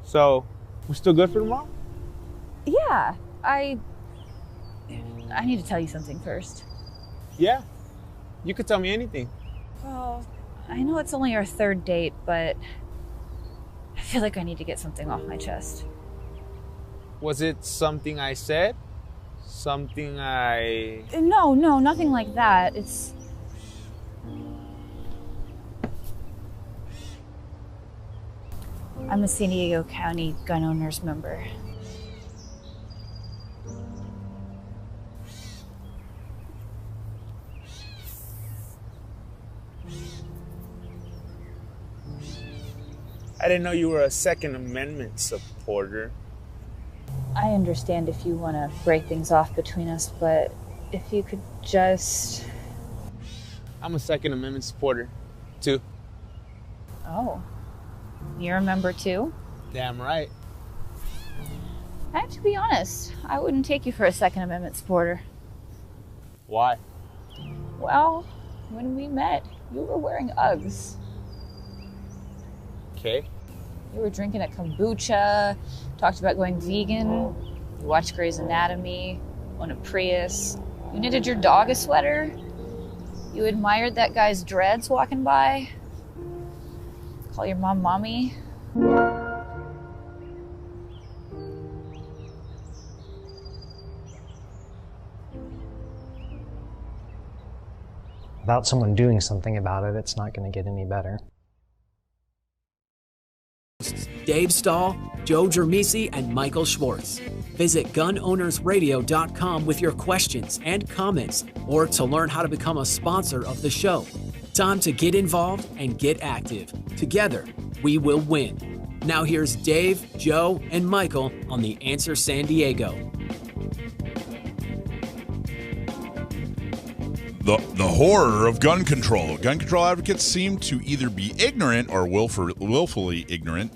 [SPEAKER 31] So, we're still good for tomorrow?
[SPEAKER 32] Yeah, I need to tell you something first.
[SPEAKER 31] Yeah, you could tell me anything.
[SPEAKER 32] Well, I know it's only our third date, but I feel like I need to get something off my chest.
[SPEAKER 31] Was it something I said? Something I...
[SPEAKER 32] No, nothing like that. It's... I'm a San Diego County gun owners member.
[SPEAKER 31] I didn't know you were a Second Amendment supporter.
[SPEAKER 32] I understand if you want to break things off between us, but if you could just...
[SPEAKER 31] I'm a Second Amendment supporter, too.
[SPEAKER 32] Oh. You're a member too?
[SPEAKER 31] Damn right.
[SPEAKER 32] I have to be honest, I wouldn't take you for a Second Amendment supporter.
[SPEAKER 31] Why?
[SPEAKER 32] Well, when we met, you were wearing Uggs.
[SPEAKER 31] Okay.
[SPEAKER 32] You were drinking a kombucha, talked about going vegan, you watched Grey's Anatomy, owned a Prius, you knitted your dog a sweater, you admired that guy's dreads walking by. Call your mom mommy.
[SPEAKER 1] Without someone doing something about it, it's not going to get any better.
[SPEAKER 2] Dave Stahl, Joe Germisi, and Michael Schwartz. Visit gunownersradio.com with your questions and comments, or to learn how to become a sponsor of the show. Time to get involved and get active. Together, we will win. Now here's Dave, Joe, and Michael on The Answer San Diego.
[SPEAKER 3] The horror of gun control. Gun control advocates seem to either be ignorant or willfully ignorant.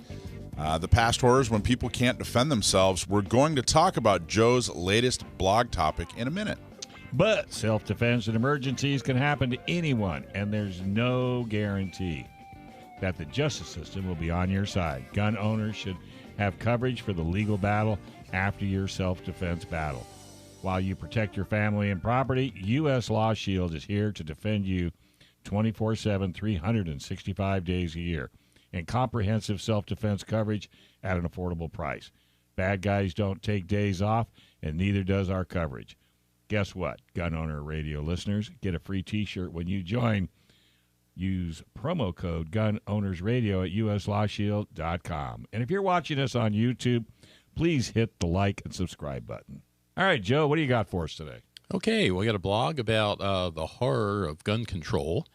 [SPEAKER 3] The past horrors when people can't defend themselves. We're going to talk about Joe's latest blog topic in a minute.
[SPEAKER 4] But self-defense in emergencies can happen to anyone, and there's no guarantee that the justice system will be on your side. Gun owners should have coverage for the legal battle after your self-defense battle. While you protect your family and property, U.S. Law Shield is here to defend you 24/7, 365 days a year, and comprehensive self-defense coverage at an affordable price. Bad guys don't take days off, and neither does our coverage. Guess what, Gun Owner Radio listeners? Get a free T-shirt when you join. Use promo code GunOwnersRadio at uslawshield.com. And if you're watching us on YouTube, please hit the like and subscribe button. All right, Joe, what do you got for us today?
[SPEAKER 5] Okay, we got a blog about the horror of gun control.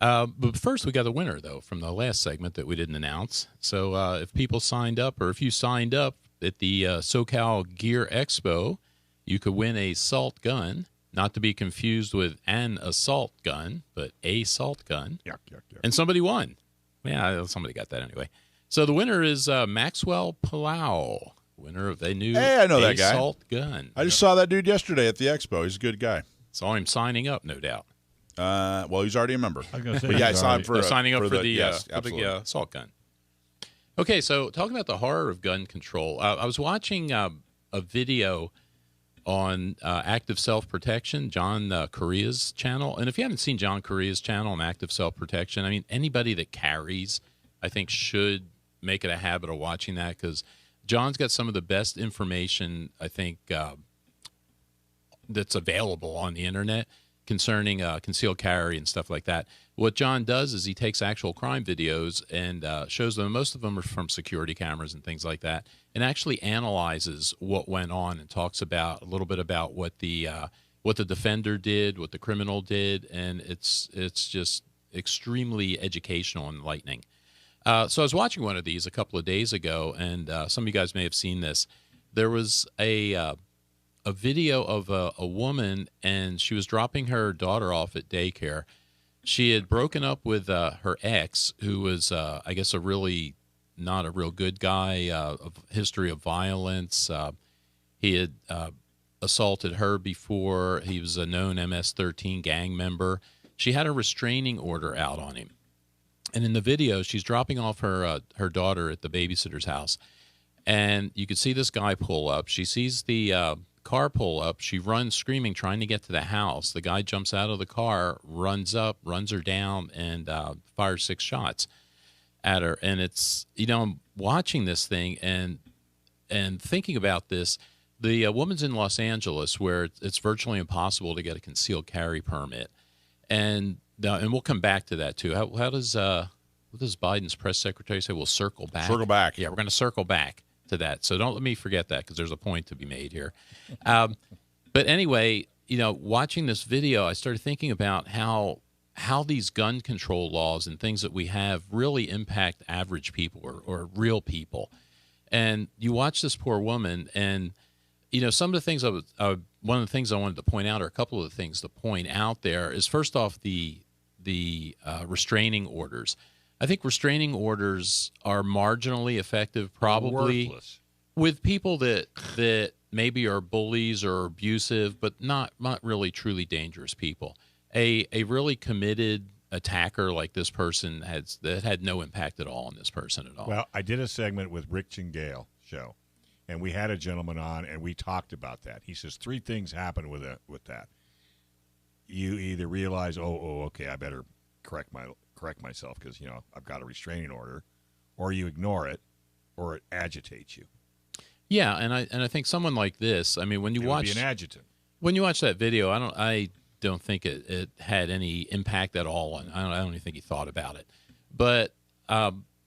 [SPEAKER 5] But first, we got the winner, though, from the last segment that we didn't announce. So if people signed up, or if you signed up at the SoCal Gear Expo, you could win a salt gun, not to be confused with an assault gun, but a salt gun.
[SPEAKER 4] Yuck.
[SPEAKER 5] And somebody won. Yeah, somebody got that anyway. So the winner is Maxwell Palau. Winner of the new
[SPEAKER 3] Hey, I know that guy.
[SPEAKER 5] assault gun.
[SPEAKER 3] I just saw that dude yesterday at the expo. He's a good guy.
[SPEAKER 5] Saw him signing up, no doubt.
[SPEAKER 3] Well, he's already a member.
[SPEAKER 5] I was gonna say
[SPEAKER 3] But yeah, I saw him for
[SPEAKER 5] signing up for the
[SPEAKER 3] yes, absolutely.
[SPEAKER 5] assault gun. Okay, so talking about the horror of gun control, I was watching a video on active self-protection, John Correa's channel. And if you haven't seen John Correa's channel on active self-protection, I mean, anybody that carries, I think, should make it a habit of watching that, because John's got some of the best information, I think, that's available on the internet concerning concealed carry and stuff like that. What John does is he takes actual crime videos and shows them. Most of them are from security cameras and things like that, and actually analyzes what went on and talks about a little bit about what the defender did, what the criminal did, and it's just extremely educational and enlightening. So I was watching one of these a couple of days ago, and some of you guys may have seen this. There was a video of a woman, and she was dropping her daughter off at daycare. She had broken up with her ex, who was, I guess, a really not a real good guy, of history of violence. He had assaulted her before. He was a known MS-13 gang member. She had a restraining order out on him. And in the video, she's dropping off her daughter at the babysitter's house. And you could see this guy pull up. She sees the car pull up. She runs screaming, trying to get to the house. The guy jumps out of the car, runs up, runs her down, and fires 6 shots at her. And it's, I'm watching this thing and thinking about this. The woman's in Los Angeles, where it's virtually impossible to get a concealed carry permit. And we'll come back to that, too. What does Biden's press secretary say? We'll circle back.
[SPEAKER 3] Circle back.
[SPEAKER 5] Yeah, we're going to circle back to that. So don't let me forget that, because there's a point to be made here. But anyway, watching this video, I started thinking about how these gun control laws and things that we have really impact average people or real people. And you watch this poor woman, and some of the things one of the things I wanted to point out, or a couple of the things to point out there, is first off the restraining orders. I think restraining orders are marginally effective, probably
[SPEAKER 4] Worthless.
[SPEAKER 5] With people that maybe are bullies or abusive, but not really truly dangerous people. A really committed attacker like this person had no impact at all on this person at all.
[SPEAKER 4] Well, I did a segment with Rick Chingale show, and we had a gentleman on, and we talked about that. He says 3 things happen with that. You either realize, okay, I better correct correct myself because, I've got a restraining order, or you ignore it, or it agitates you.
[SPEAKER 5] Yeah, and I think someone like this, I mean, when you watch
[SPEAKER 4] be an adjutant.
[SPEAKER 5] When you watch that video, I don't think it had any impact at all, and I don't even think he thought about it. But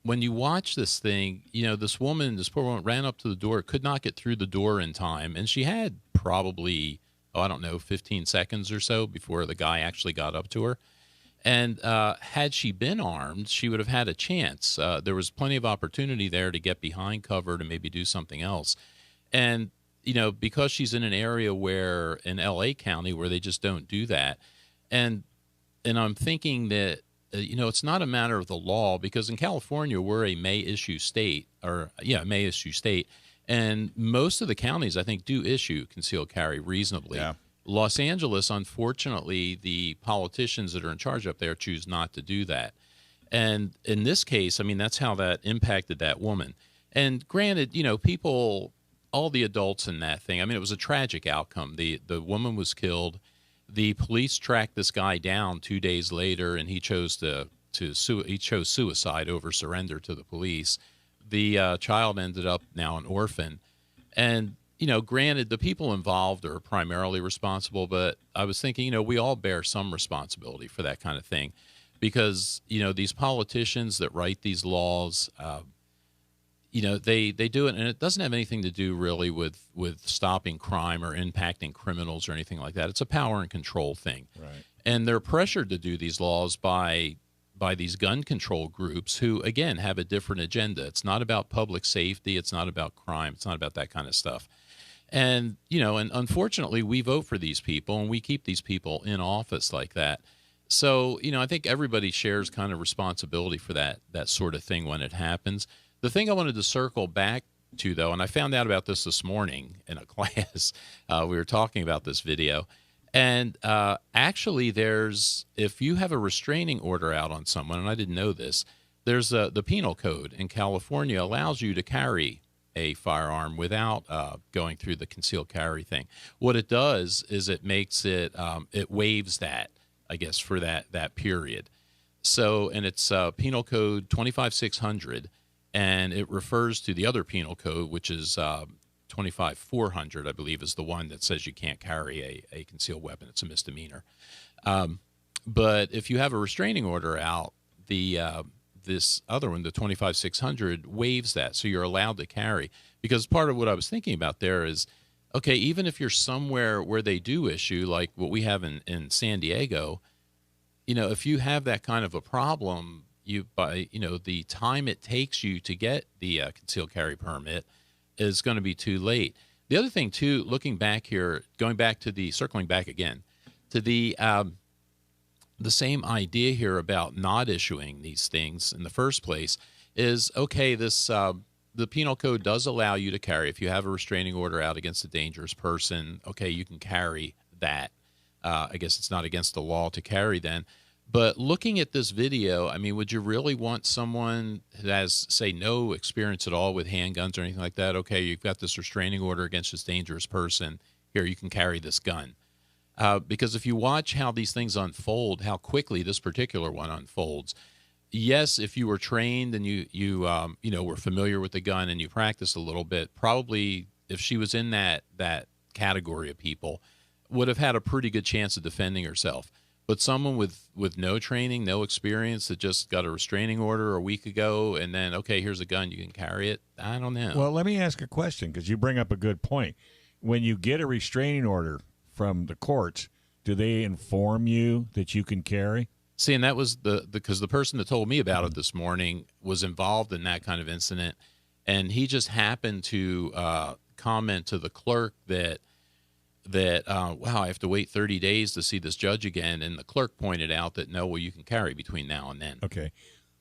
[SPEAKER 5] when you watch this thing, this poor woman ran up to the door, could not get through the door in time, and she had probably 15 seconds or so before the guy actually got up to her. And had she been armed, she would have had a chance. There was plenty of opportunity there to get behind cover to maybe do something else. And, because she's in an area where, in L.A. County, where they just don't do that. And I'm thinking that, it's not a matter of the law, because in California, we're a may-issue state. And most of the counties, I think, do issue concealed carry reasonably.
[SPEAKER 3] Yeah.
[SPEAKER 5] Los Angeles, unfortunately, the politicians that are in charge up there choose not to do that. And in this case, I mean, that's how that impacted that woman. And granted, people, all the adults in that thing, I mean, it was a tragic outcome. The woman was killed. The police tracked this guy down 2 days later, and he chose suicide over surrender to the police. The child ended up now an orphan. And granted, the people involved are primarily responsible, but I was thinking, we all bear some responsibility for that kind of thing, because, these politicians that write these laws, they do it, and it doesn't have anything to do really with stopping crime or impacting criminals or anything like that. It's a power and control thing.
[SPEAKER 4] Right.
[SPEAKER 5] And they're pressured to do these laws by these gun control groups who, again, have a different agenda. It's not about public safety. It's not about crime. It's not about that kind of stuff. And, and unfortunately, we vote for these people, and we keep these people in office like that. So, I think everybody shares kind of responsibility for that sort of thing when it happens. The thing I wanted to circle back to, though, and I found out about this morning in a class, we were talking about this video, and actually if you have a restraining order out on someone, and I didn't know this, there's the penal code in California allows you to carry a firearm without going through the concealed carry thing. What it does is it makes it, it waives that, I guess, for that period. So, and it's penal code 25600, and it refers to the other penal code, which is 25400, I believe, is the one that says you can't carry a concealed weapon. It's a misdemeanor. But if you have a restraining order out, this other one, the 25600, waives that, so you're allowed to carry. Because part of what I was thinking about there is, okay, even if you're somewhere where they do issue, like what we have in San Diego, if you have that kind of a problem, the time it takes you to get the concealed carry permit is going to be too late. The other thing, too, looking back here, circling back again to the same idea here about not issuing these things in the first place is, okay, the penal code does allow you to carry. If you have a restraining order out against a dangerous person, okay, you can carry that. I guess it's not against the law to carry then. But looking at this video, I mean, would you really want someone who has, say, no experience at all with handguns or anything like that? Okay, you've got this restraining order against this dangerous person. Here, you can carry this gun. Because if you watch how these things unfold, how quickly this particular one unfolds, yes, if you were trained and you were familiar with the gun and you practiced a little bit, probably if she was in that category of people, would have had a pretty good chance of defending herself. But someone with no training, no experience, that just got a restraining order a week ago, and then, okay, here's a gun, you can carry it, I don't know.
[SPEAKER 4] Well, let me ask a question, because you bring up a good point. When you get a restraining order from the courts, do they inform you that you can carry?
[SPEAKER 5] See, and that was because the person that told me about it this morning was involved in that kind of incident, and he just happened to comment to the clerk that wow, I have to wait 30 days to see this judge again, and the clerk pointed out that no, well, you can carry between now and then.
[SPEAKER 4] Okay,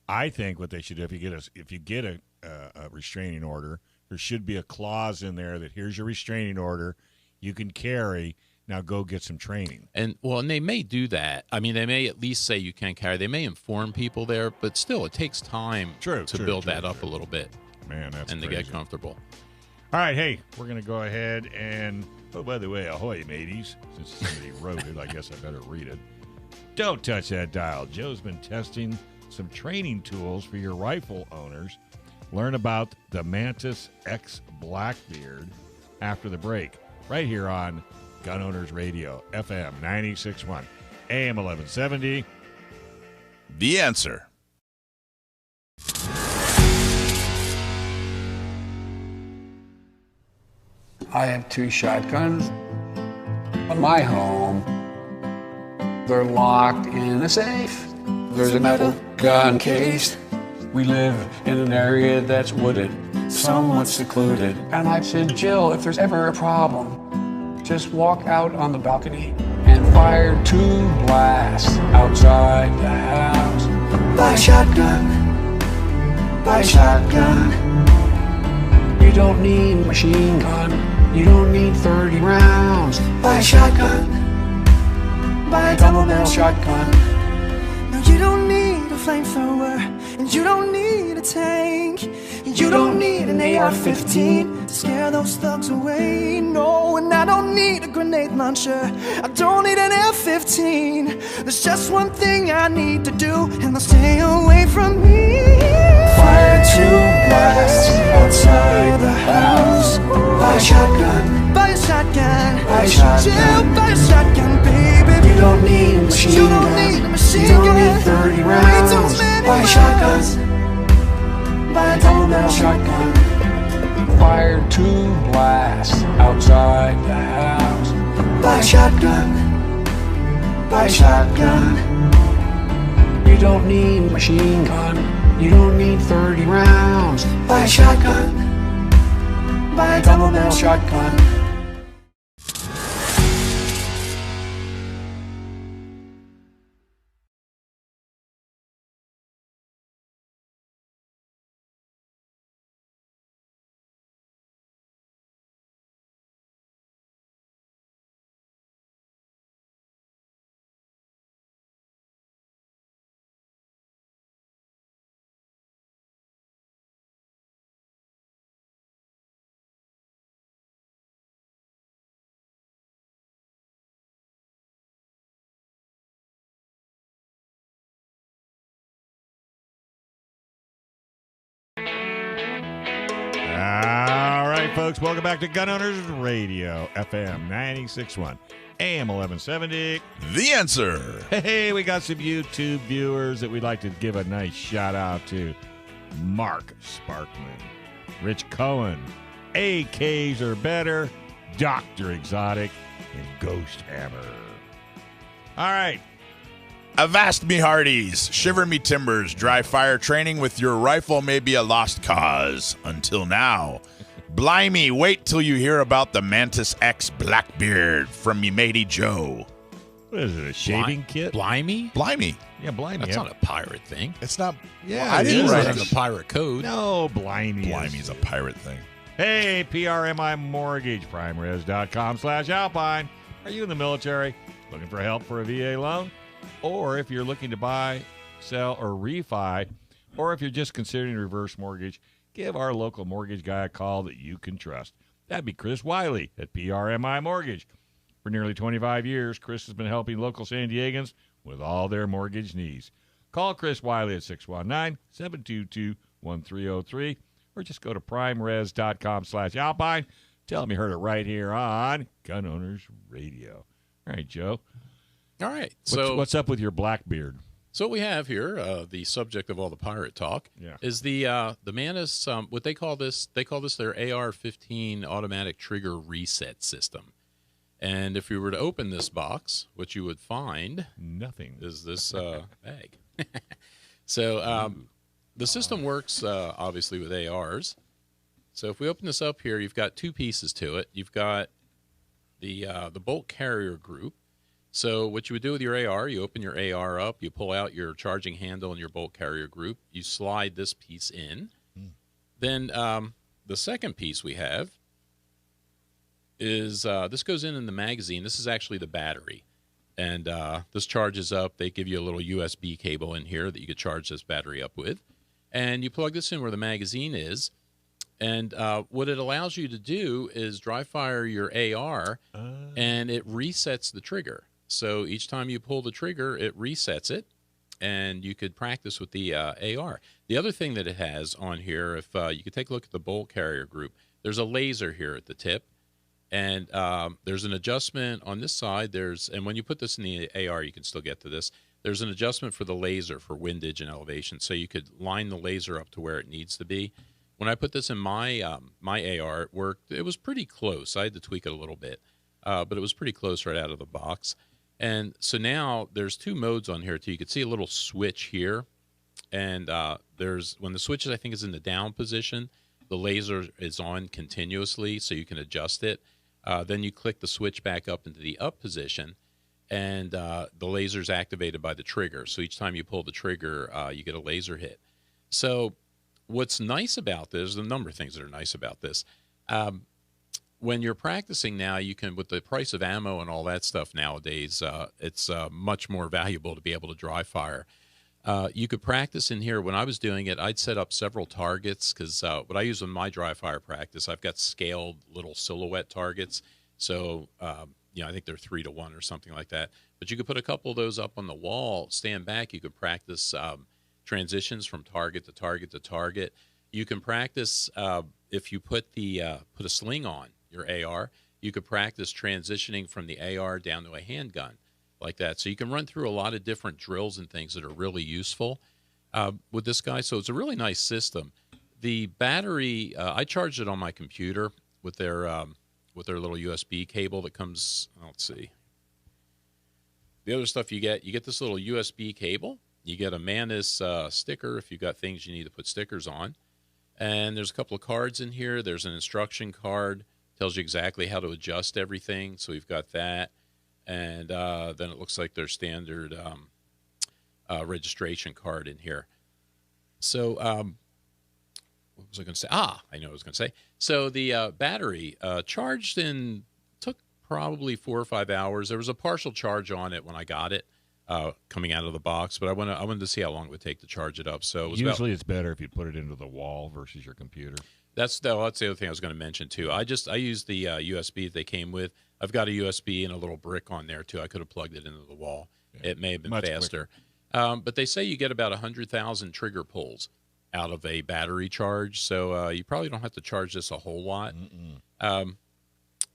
[SPEAKER 4] I think what they should do, if you get a restraining order, there should be a clause in there that here's your restraining order, you can carry. Now go get some training. And
[SPEAKER 5] they may do that. I mean, they may at least say you can carry. They may inform people there, but still, it takes time to build that up a little bit.
[SPEAKER 4] Man, that's
[SPEAKER 5] and
[SPEAKER 4] crazy.
[SPEAKER 5] To get comfortable.
[SPEAKER 4] All right, hey, we're going to go ahead and, oh, by the way, ahoy, mateys. Since somebody wrote it, I guess I better read it. Don't touch that dial. Joe's been testing some training tools for your rifle owners. Learn about the Mantis X Blackbeard after the break, right here on Gun Owners Radio, FM 96.1, AM 1170.
[SPEAKER 3] The Answer.
[SPEAKER 6] I have 2 shotguns in my home. They're locked in a safe. There's a metal gun case. We live in an area that's wooded, somewhat secluded. And I said, Jill, if there's ever a problem, just walk out on the balcony and fire 2 blasts outside the house. Buy a shotgun. Buy a shotgun. You don't need a machine gun. You don't need 30 rounds. Buy a shotgun. Buy a double barrel shotgun.
[SPEAKER 7] No, you don't need a flamethrower, and you don't need a tank. You don't need an AR-15 to scare those thugs away. No, and I don't need a grenade launcher. I don't need an F-15. There's just one thing I need to do, and they'll stay away from me.
[SPEAKER 6] Fire 2 blasts outside the house. Buy a shotgun.
[SPEAKER 7] Buy a shotgun.
[SPEAKER 6] Buy a shotgun.
[SPEAKER 7] Jill, buy a shotgun, baby.
[SPEAKER 6] You don't need a machine
[SPEAKER 7] You
[SPEAKER 6] gun.
[SPEAKER 7] don't need a machine
[SPEAKER 6] You don't
[SPEAKER 7] gun.
[SPEAKER 6] need 30
[SPEAKER 7] Way
[SPEAKER 6] rounds.
[SPEAKER 7] too many
[SPEAKER 6] Buy a
[SPEAKER 7] rounds.
[SPEAKER 6] shotgun. Buy a double barrel shotgun. Fire 2 blasts outside the house. Buy a shotgun. Buy a shotgun. You don't need a machine gun. You don't need 30 rounds. Buy a shotgun. Buy a double barrel shotgun.
[SPEAKER 4] All right, folks, welcome back to Gun Owners Radio, FM 96.1, AM 1170.
[SPEAKER 3] The Answer.
[SPEAKER 4] Hey, we got some YouTube viewers that we'd like to give a nice shout out to. Mark Sparkman, Rich Cohen, AKs Are Better, Dr. Exotic, and Ghost Hammer. All right.
[SPEAKER 3] Avast me hearties, shiver me timbers, dry fire training with your rifle may be a lost cause. Until now. Blimey, wait till you hear about the Mantis X Blackbeard from me matey Joe.
[SPEAKER 4] What is it, a shaving kit?
[SPEAKER 5] Blimey?
[SPEAKER 3] Blimey.
[SPEAKER 4] Yeah, blimey.
[SPEAKER 5] That's not a pirate thing.
[SPEAKER 3] It's not.
[SPEAKER 4] Yeah,
[SPEAKER 3] well, I didn't
[SPEAKER 5] It's
[SPEAKER 3] write
[SPEAKER 5] in
[SPEAKER 3] it.
[SPEAKER 5] the pirate code.
[SPEAKER 4] No, blimey.
[SPEAKER 3] Blimey's a pirate thing.
[SPEAKER 4] Hey, PRMI Mortgage, primeres.com/Alpine. Are you in the military looking for help for a VA loan? Or if you're looking to buy, sell, or refi, or if you're just considering a reverse mortgage, give our local mortgage guy a call that you can trust. That'd be Chris Wiley at PRMI Mortgage. For nearly 25 years, Chris has been helping local San Diegans with all their mortgage needs. Call Chris Wiley at 619-722-1303 or just go to primeres.com/Alpine. Tell him you heard it right here on Gun Owners Radio. All right, Joe.
[SPEAKER 5] All right.
[SPEAKER 4] What's up with your Blackbeard?
[SPEAKER 5] So what we have here, the subject of all the pirate talk, is the Mantis. What they call this? They call this their AR-15 automatic trigger reset system. And if you were to open this box, what you would find
[SPEAKER 4] nothing
[SPEAKER 5] is this bag. So the system works obviously with ARs. So if we open this up here, you've got 2 pieces to it. You've got the bolt carrier group. So what you would do with your AR, you open your AR up, you pull out your charging handle and your bolt carrier group, you slide this piece in. Then the second piece we have is this goes in the magazine. This is actually the battery. And this charges up. They give you a little USB cable in here that you could charge this battery up with. And you plug this in where the magazine is. And what it allows you to do is dry fire your AR, and it resets the trigger. So each time you pull the trigger, it resets it. and you could practice with the AR. The other thing that it has on here, if you could take a look at the bolt carrier group, there's a laser here at the tip, and there's an adjustment on this side. And when you put this in the AR, you can still get to this. There's an adjustment for the laser for windage and elevation, so you could line the laser up to where it needs to be. When I put this in my my AR, it worked. It was pretty close. I had to tweak it a little bit, but it was pretty close right out of the box. And so now there's two modes on here too. You can see a little switch here, and when the switch I think is in the down position, the laser is on continuously, so you can adjust it. Then you click the switch back up into the up position, and the laser is activated by the trigger. So each time you pull the trigger, you get a laser hit. So what's nice about this, there's a number of things that are nice about this. When you're practicing now, you can, with the price of ammo and all that stuff nowadays, it's much more valuable to be able to dry fire. You could practice in here. When I was doing it, I'd set up several targets because what I use in my dry fire practice, I've got scaled little silhouette targets. So, I think they're 3 to 1 or something like that. But you could put a couple of those up on the wall, stand back. You could practice transitions from target to target to target. You can practice if you put a sling on your AR, you could practice transitioning from the AR down to a handgun like that. So you can run through a lot of different drills and things that are really useful with this guy. So it's a really nice system. The battery, I charged it on my computer with their little USB cable that comes, let's see. The other stuff you get this little USB cable. You get a Manus sticker if you've got things you need to put stickers on. And there's a couple of cards in here. There's an instruction card. Tells you exactly how to adjust everything. So we've got that. And then it looks like their standard registration card in here. So what was I going to say? I know what I was going to say. So the battery charged took probably 4 or 5 hours. There was a partial charge on it when I got it coming out of the box, but I wanted to see how long it would take to charge it up. So
[SPEAKER 4] usually it's better if you put it into the wall versus your computer.
[SPEAKER 5] That's the other thing I was going to mention too. I used the USB that they came with. I've got a USB and a little brick on there too. I could have plugged it into the wall. Yeah. It may have been faster. But they say you get about 100,000 trigger pulls out of a battery charge, so you probably don't have to charge this a whole lot.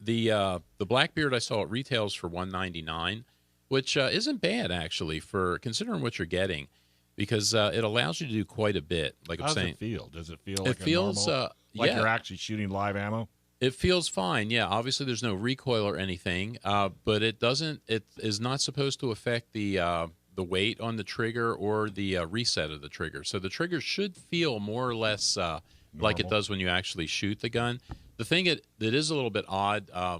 [SPEAKER 5] The Blackbeard I saw at retails for $199, which isn't bad actually for considering what you're getting, because it allows you to do quite a bit. Like I'm saying,
[SPEAKER 4] does it feel? Does it feel like normal, like you're actually shooting live ammo?
[SPEAKER 5] It feels fine. Yeah, obviously there's no recoil or anything, but it doesn't. It is not supposed to affect the weight on the trigger or the reset of the trigger. So the trigger should feel more or less like it does when you actually shoot the gun. The thing that is a little bit odd, I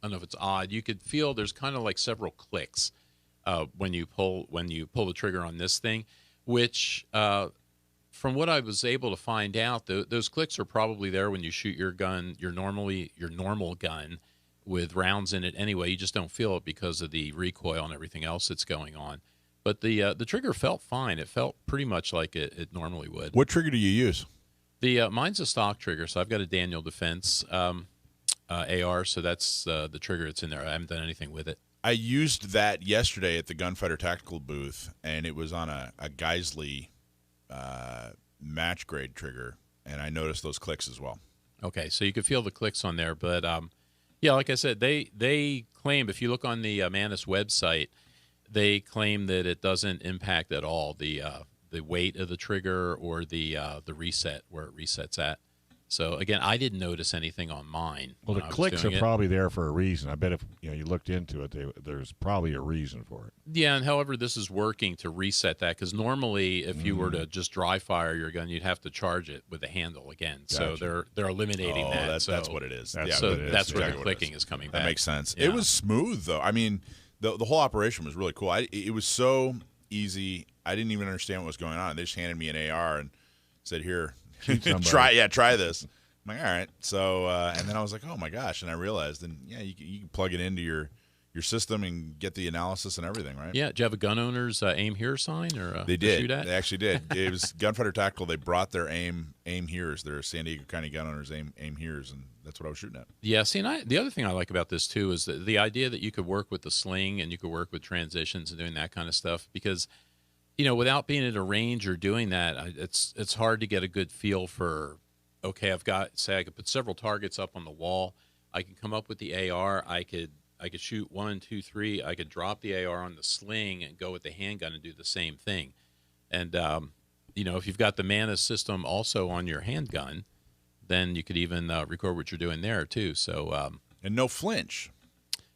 [SPEAKER 5] don't know if it's odd, you could feel there's kind of like several clicks when you pull the trigger on this thing, which from what I was able to find out, those clicks are probably there when you shoot your gun, your normal gun with rounds in it anyway. You just don't feel it because of the recoil and everything else that's going on. But the trigger felt fine. It felt pretty much like it normally would.
[SPEAKER 3] What trigger do you use?
[SPEAKER 5] Mine's a stock trigger, so I've got a Daniel Defense AR, so that's the trigger that's in there. I haven't done anything with it.
[SPEAKER 3] I used that yesterday at the Gunfighter Tactical booth, and it was on a Geisley match grade trigger, and I noticed those clicks as well.
[SPEAKER 5] Okay, so you could feel the clicks on there, but yeah, like I said, they claim, if you look on the Manus website, they claim that it doesn't impact at all the weight of the trigger or the reset where it resets at. So again, I didn't notice anything on mine.
[SPEAKER 4] Well, the clicks are probably there for a reason. I bet if you looked into it, there's probably a reason for it.
[SPEAKER 5] Yeah, and however this is working to reset that, because normally if you were to just dry fire your gun, you'd have to charge it with the handle again. Gotcha. So they're eliminating that.
[SPEAKER 3] That's what it is.
[SPEAKER 5] That's where the clicking is coming back.
[SPEAKER 3] That makes sense.
[SPEAKER 5] Yeah.
[SPEAKER 3] It was smooth though. I mean, the whole operation was really cool. It was so easy. I didn't even understand what was going on. They just handed me an AR and said, "Here, try this." I'm like, all right. So and then I was like, oh my gosh, and I realized, and yeah, you can plug it into your system and get the analysis and everything, right?
[SPEAKER 5] Yeah. Do you have a gun owner's aim here sign or
[SPEAKER 3] they did?
[SPEAKER 5] Shoot at?
[SPEAKER 3] They actually did. It was Gunfighter Tactical. They brought their aim here's, their San Diego County gun owners aim here's, and that's what I was shooting at.
[SPEAKER 5] Yeah. See, and the other thing I like about this too is the idea that you could work with the sling and you could work with transitions and doing that kind of stuff, because without being at a range or doing that, it's hard to get a good feel for, okay, I could put several targets up on the wall. I can come up with the AR. I could shoot 1, 2, 3. I could drop the AR on the sling and go with the handgun and do the same thing. And, if you've got the Mantis system also on your handgun, then you could even record what you're doing there too. So
[SPEAKER 3] and no flinch.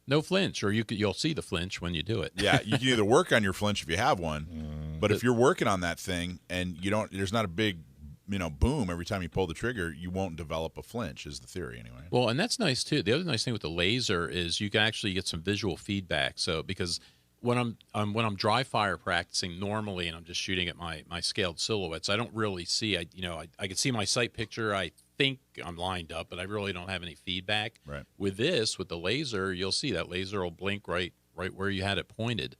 [SPEAKER 5] No flinch, or you'll see the flinch when you do it.
[SPEAKER 3] Yeah, you can either work on your flinch if you have one, but if you're working on that thing and there's not a big, boom every time you pull the trigger, you won't develop a flinch. Is the theory anyway?
[SPEAKER 5] Well, and that's nice too. The other nice thing with the laser is you can actually get some visual feedback. So because when I'm dry fire practicing normally and I'm just shooting at my scaled silhouettes, I don't really see. I can see my sight picture. I think I'm lined up, but I really don't have any feedback.
[SPEAKER 3] Right.
[SPEAKER 5] With the laser, you'll see that laser will blink right where you had it pointed.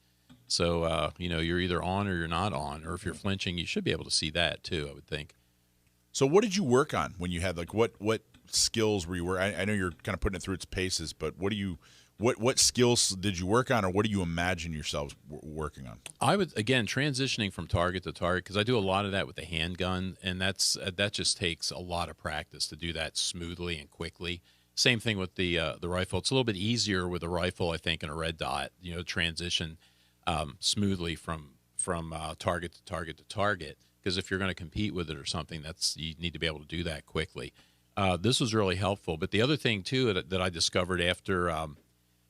[SPEAKER 5] So you're either on or you're not on, or if you're flinching, you should be able to see that too, I would think.
[SPEAKER 3] So what did you work on when you had what skills were you working? I know you're kind of putting it through its paces, but what skills did you work on, or what do you imagine yourselves working on?
[SPEAKER 5] I would, again, transitioning from target to target, because I do a lot of that with the handgun, and that just takes a lot of practice to do that smoothly and quickly. Same thing with the rifle. It's a little bit easier with a rifle, I think, and a red dot, transition smoothly from target to target to target, because if you're going to compete with it or something, you need to be able to do that quickly. This was really helpful. But the other thing, too, that I discovered after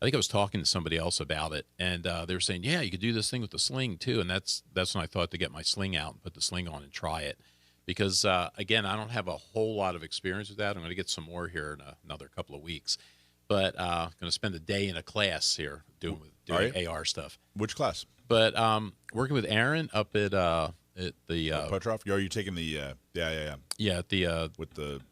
[SPEAKER 5] I think I was talking to somebody else about it, and they were saying, yeah, you could do this thing with the sling too. And that's when I thought to get my sling out and put the sling on and try it. Because, again, I don't have a whole lot of experience with that. I'm going to get some more here in another couple of weeks. But I'm going to spend a day in a class here doing AR stuff.
[SPEAKER 3] Which class?
[SPEAKER 5] But working with Aaron up at the
[SPEAKER 3] Petrov? Are you taking the
[SPEAKER 5] Yeah, at the
[SPEAKER 3] with the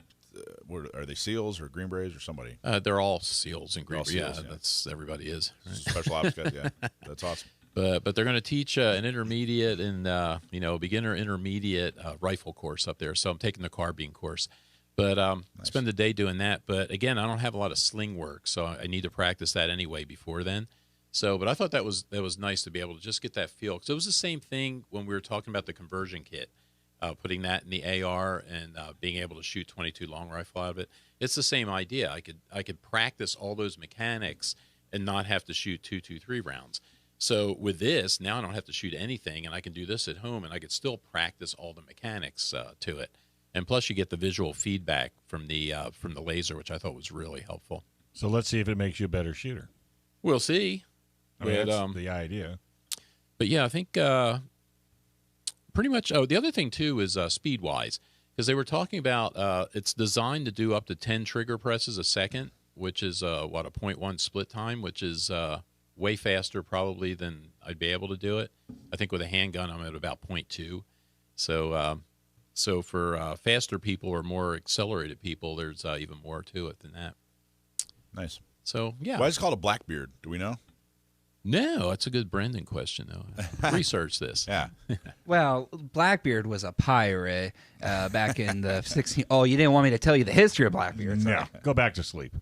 [SPEAKER 3] what are they, SEALs or Green Berets or somebody?
[SPEAKER 5] They're all SEAls and Green Berets.
[SPEAKER 3] Yeah,
[SPEAKER 5] that's everybody is. Right?
[SPEAKER 3] Special ops guys, yeah. That's awesome.
[SPEAKER 5] But they're going to teach an intermediate and beginner intermediate rifle course up there. So I'm taking the carbine course. But nice. Spend the day doing that. But again, I don't have a lot of sling work, so I need to practice that anyway before then. So, but I thought that was nice to be able to just get that feel, because it was the same thing when we were talking about the conversion kit. Putting that in the AR and being able to shoot 22 long rifle out of it, it's the same idea. I could practice all those mechanics and not have to shoot 2.23 rounds. So with this, now I don't have to shoot anything, and I can do this at home, and I could still practice all the mechanics to it. And plus, you get the visual feedback from the laser, which I thought was really helpful.
[SPEAKER 4] So let's see if it makes you a better shooter.
[SPEAKER 5] We'll see.
[SPEAKER 4] I mean, that's the idea.
[SPEAKER 5] But yeah, I think. Pretty much. Oh, the other thing too is speed-wise, because they were talking about it's designed to do up to 10 trigger presses a second, which is a 0.1 split time, which is way faster probably than I'd be able to do it. I think with a handgun I'm at about 0.2. So for faster people or more accelerated people, there's even more to it than that.
[SPEAKER 3] Nice.
[SPEAKER 5] So yeah.
[SPEAKER 3] Why is it called a Blackbeard? Do we know?
[SPEAKER 5] No, that's a good branding question, though. Research this.
[SPEAKER 3] Yeah.
[SPEAKER 8] Well, Blackbeard was a pirate back in the 16... Oh, you didn't want me to tell you the history of Blackbeard.
[SPEAKER 4] No, go back to sleep.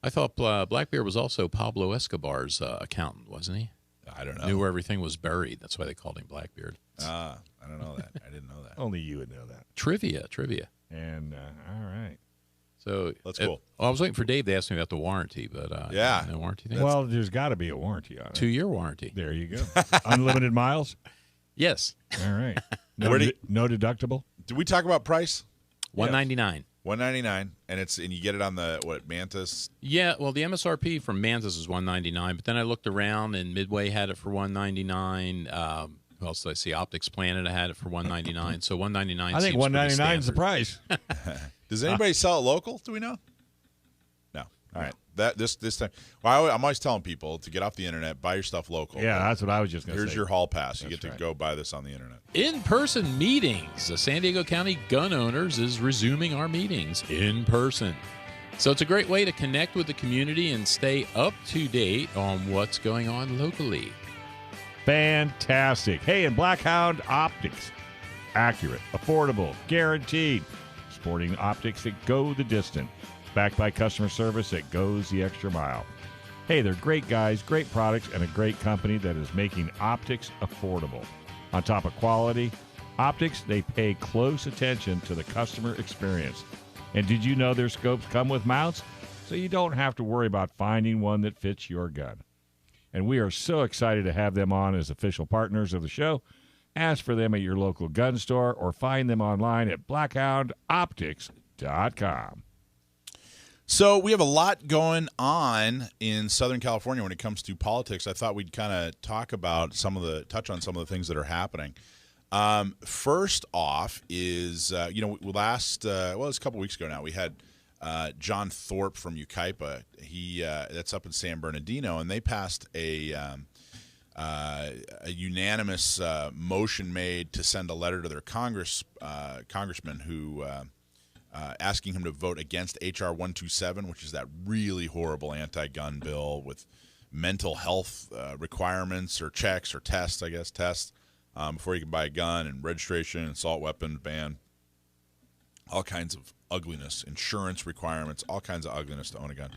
[SPEAKER 5] I thought Blackbeard was also Pablo Escobar's accountant, wasn't he?
[SPEAKER 3] I don't know.
[SPEAKER 5] Knew where everything was buried. That's why they called him Blackbeard.
[SPEAKER 3] I don't know that. I didn't know that.
[SPEAKER 4] Only you would know that.
[SPEAKER 5] Trivia.
[SPEAKER 4] And, all right.
[SPEAKER 5] So
[SPEAKER 3] that's cool.
[SPEAKER 5] I was waiting for Dave to ask me about the warranty, but no warranty thing.
[SPEAKER 4] Well, there's got to be a warranty on it.
[SPEAKER 5] 2-year warranty.
[SPEAKER 4] There you go. Unlimited miles?
[SPEAKER 5] Yes.
[SPEAKER 4] All right. No deductible?
[SPEAKER 3] Did we talk about price?
[SPEAKER 5] $199.
[SPEAKER 3] $199, and you get it on the Mantis?
[SPEAKER 5] Yeah, well, the MSRP from Mantis is $199, but then I looked around and Midway had it for $199. Who else did I see? Optics Planet had it for $199. So $199.
[SPEAKER 4] I think $199 is the price.
[SPEAKER 3] Does anybody sell it local? Do we know? No. All right. This time, well, I'm always telling people to get off the internet, buy your stuff local.
[SPEAKER 4] Yeah, that's what I was just going to say.
[SPEAKER 3] Here's your hall pass. You get to go buy this on the internet.
[SPEAKER 5] In-person meetings. The San Diego County Gun Owners is resuming our meetings in person. So it's a great way to connect with the community and stay up to date on what's going on locally.
[SPEAKER 4] Fantastic. Hey, and Blackhound Optics. Accurate, affordable, guaranteed. Sporting optics that go the distance. Backed by customer service that goes the extra mile. Hey, they're great guys, great products, and a great company that is making optics affordable. On top of quality, Optics, they pay close attention to the customer experience. And did you know their scopes come with mounts? So you don't have to worry about finding one that fits your gun. And we are so excited to have them on as official partners of the show. Ask for them at your local gun store or find them online at blackhoundoptics.com.
[SPEAKER 3] So we have a lot going on in Southern California when it comes to politics. I thought we'd kind of touch on some of the things that are happening. First off is, it's a couple weeks ago now, we had John Thorpe from Yucaipa. That's up in San Bernardino, and they passed a unanimous motion made to send a letter to their congressman who asking him to vote against H.R. 127, which is that really horrible anti-gun bill with mental health requirements or checks or tests, before you can buy a gun, and registration, and assault weapon ban, all kinds of ugliness, insurance requirements, all kinds of ugliness to own a gun.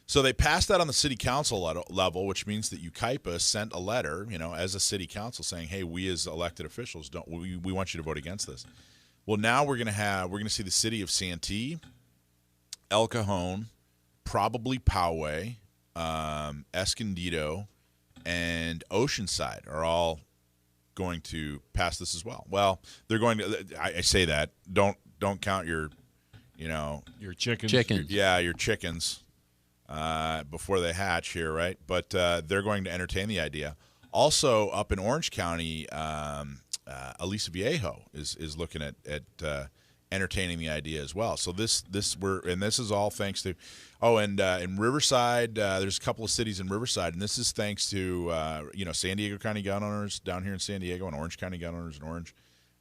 [SPEAKER 3] So they passed that on the city council level, which means that Yucaipa sent a letter, as a city council saying, hey, we as elected officials, we want you to vote against this. Well, now we're going to see the city of Santee, El Cajon, probably Poway, Escondido, and Oceanside are all going to pass this as well. Well, they're going to. I say that. Don't count your
[SPEAKER 4] chickens.
[SPEAKER 3] Your chickens before they hatch here, right? But they're going to entertain the idea. Also, up in Orange County, Aliso Viejo is looking at entertaining the idea as well. So this is all thanks to. In Riverside, there's a couple of cities in Riverside, and this is thanks to San Diego County gun owners down here in San Diego, and Orange County gun owners in Orange,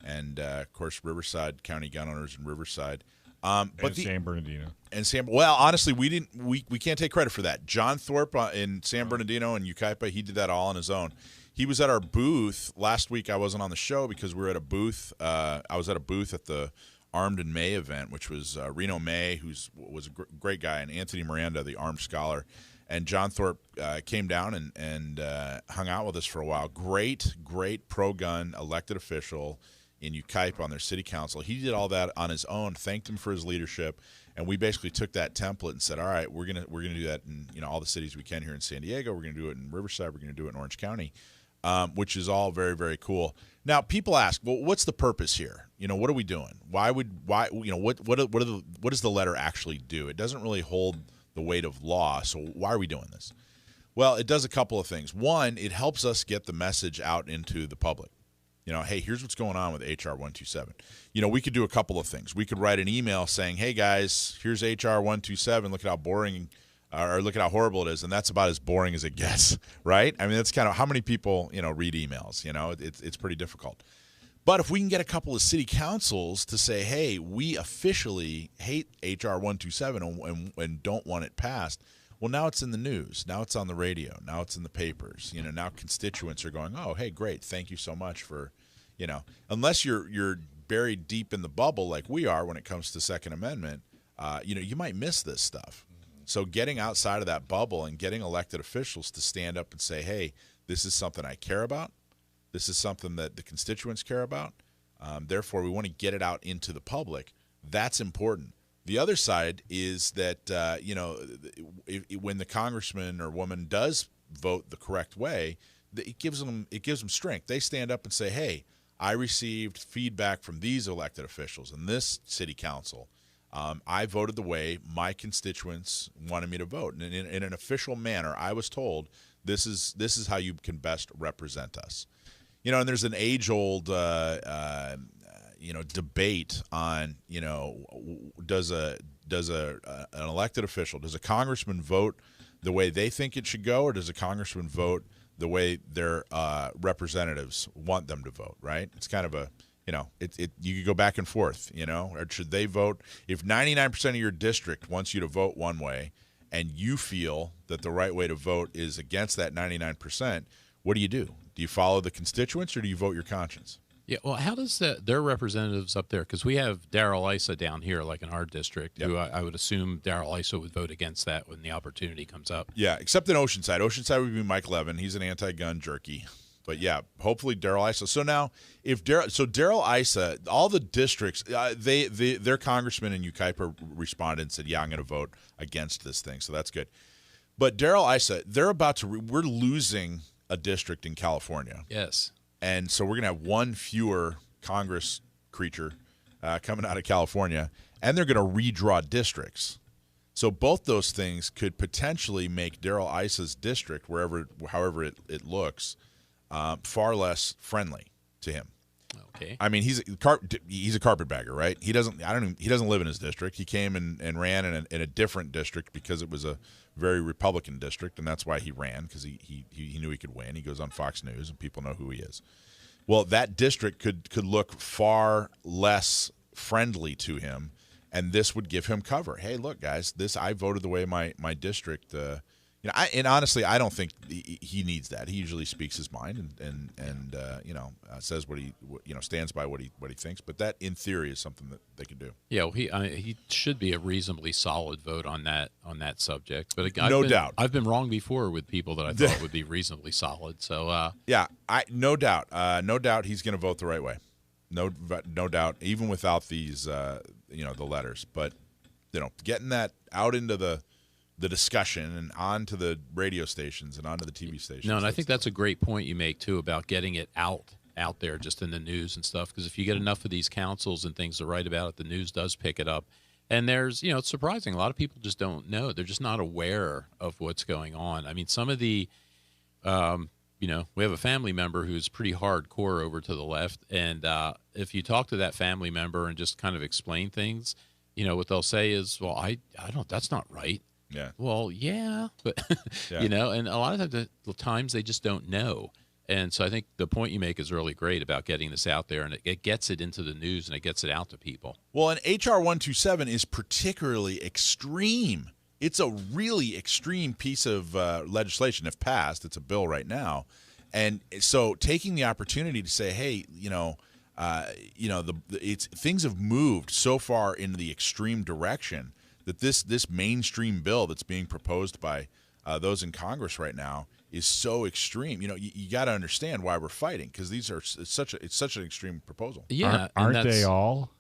[SPEAKER 3] and of course Riverside County gun owners in Riverside.
[SPEAKER 4] San Bernardino.
[SPEAKER 3] Honestly, we can't take credit for that. John Thorpe in San Bernardino and Yucaipa, he did that all on his own. He was at our booth last week. I wasn't on the show because we were at a booth. I was at a booth at the Armed in May event, which was Reno May, who was a great guy, and Anthony Miranda, the armed scholar. And John Thorpe came down and hung out with us for a while. Great pro-gun elected official in Yucaipa on their city council. He did all that on his own, thanked him for his leadership, and we basically took that template and said, all right, we're gonna do that in all the cities we can here in San Diego. We're going to do it in Riverside. We're going to do it in Orange County. Which is all very, very cool. Now, people ask, well, what's the purpose here? What are we doing? What does the letter actually do? It doesn't really hold the weight of law, so why are we doing this? Well, it does a couple of things. One, it helps us get the message out into the public. Hey, here's what's going on with H.R. 127. We could do a couple of things. We could write an email saying, hey, guys, here's H.R. 127. Look at how boring or look at how horrible it is, and that's about as boring as it gets, right? I mean, that's kind of how many people, read emails. It's pretty difficult. But if we can get a couple of city councils to say, hey, we officially hate H.R. 127 and don't want it passed, well, now it's in the news. Now it's on the radio. Now it's in the papers. Now constituents are going, oh, hey, great, thank you so much for, unless you're buried deep in the bubble like we are when it comes to Second Amendment, you might miss this stuff. So getting outside of that bubble and getting elected officials to stand up and say, hey, this is something I care about. This is something that the constituents care about. Therefore, we want to get it out into the public. That's important. The other side is that, when the congressman or woman does vote the correct way, it gives them strength. They stand up and say, hey, I received feedback from these elected officials and this city council. I voted the way my constituents wanted me to vote. And in an official manner, I was told this is how you can best represent us. And there's an age-old debate on does an elected official, does a congressman vote the way they think it should go, or does a congressman vote the way their representatives want them to vote? Right? It's kind of a you could go back and forth, or should they vote? If 99% of your district wants you to vote one way and you feel that the right way to vote is against that 99%, what do you do? Do you follow the constituents or do you vote your conscience?
[SPEAKER 5] Yeah, well, how does their representatives up there, because we have Darrell Issa down here, like in our district, who I would assume Darrell Issa would vote against that when the opportunity comes up.
[SPEAKER 3] Yeah, except in Oceanside. Oceanside would be Mike Levin. He's an anti-gun jerky. But yeah, hopefully Darrell Issa. So now, if Darrell Issa, all the districts, their congressman in Ukaipa responded and said, "Yeah, I'm going to vote against this thing." So that's good. But Darrell Issa, we're losing a district in California.
[SPEAKER 5] Yes.
[SPEAKER 3] And so we're going to have one fewer Congress creature coming out of California, and they're going to redraw districts. So both those things could potentially make Darrell Issa's district, however it looks, far less friendly to him.
[SPEAKER 5] Okay.
[SPEAKER 3] I mean, he's a carpetbagger, right? He doesn't live in his district. He came and ran in a different district because it was a very Republican district, and that's why he ran, because he knew he could win. He goes on Fox News, and people know who he is. Well, that district could look far less friendly to him, and this would give him cover. Hey, look, guys, I voted the way my district. And honestly, I don't think he needs that. He usually speaks his mind and says what he stands by what he thinks. But that, in theory, is something that they could do.
[SPEAKER 5] Yeah, well, he should be a reasonably solid vote on that subject. But
[SPEAKER 3] no doubt,
[SPEAKER 5] I've been wrong before with people that I thought would be reasonably solid. So
[SPEAKER 3] no doubt he's going to vote the right way. No doubt, even without these the letters. But getting that out into the discussion and onto the radio stations and onto the TV stations.
[SPEAKER 5] No, and I think that's a great point you make, too, about getting it out there just in the news and stuff, because if you get enough of these councils and things to write about it, the news does pick it up. And there's, it's surprising. A lot of people just don't know. They're just not aware of what's going on. I mean, some of the, we have a family member who's pretty hardcore over to the left, and if you talk to that family member and just kind of explain things, what they'll say is, well, I don't, that's not right.
[SPEAKER 3] Yeah.
[SPEAKER 5] Well, yeah, but and a lot of the times they just don't know. And so I think the point you make is really great about getting this out there, and it gets it into the news and it gets it out to people.
[SPEAKER 3] Well, and HR 127 is particularly extreme. It's a really extreme piece of legislation. If passed, it's a bill right now. And so taking the opportunity to say, hey, things have moved so far into the extreme direction that this mainstream bill that's being proposed by those in Congress right now is so extreme. You got to understand why we're fighting, because it's such an extreme proposal.
[SPEAKER 5] Yeah,
[SPEAKER 4] aren't they all?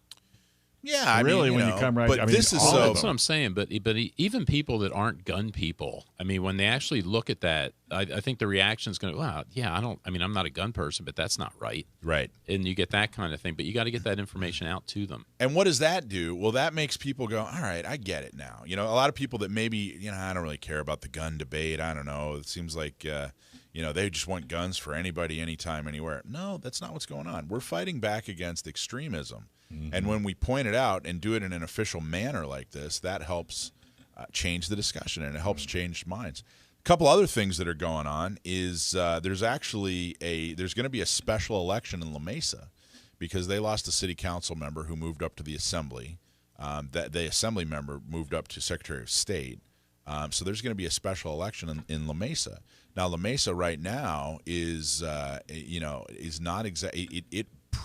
[SPEAKER 3] Yeah,
[SPEAKER 4] really, when you come right,
[SPEAKER 3] but this is so.
[SPEAKER 5] That's what I'm saying. But even people that aren't gun people, I mean, when they actually look at that, I think the reaction is going to, wow, yeah, I'm not a gun person, but that's not right.
[SPEAKER 3] Right.
[SPEAKER 5] And you get that kind of thing, but you got to get that information out to them.
[SPEAKER 3] And what does that do? Well, that makes people go, all right, I get it now. A lot of people that maybe, I don't really care about the gun debate. I don't know. It seems like, they just want guns for anybody, anytime, anywhere. No, that's not what's going on. We're fighting back against extremism. Mm-hmm. And when we point it out and do it in an official manner like this, that helps change the discussion, and it helps change minds. A couple other things that are going on is there's going to be a special election in La Mesa because they lost a city council member who moved up to the assembly. The assembly member moved up to Secretary of State. So there's going to be a special election in La Mesa. Now, La Mesa right now is not exactly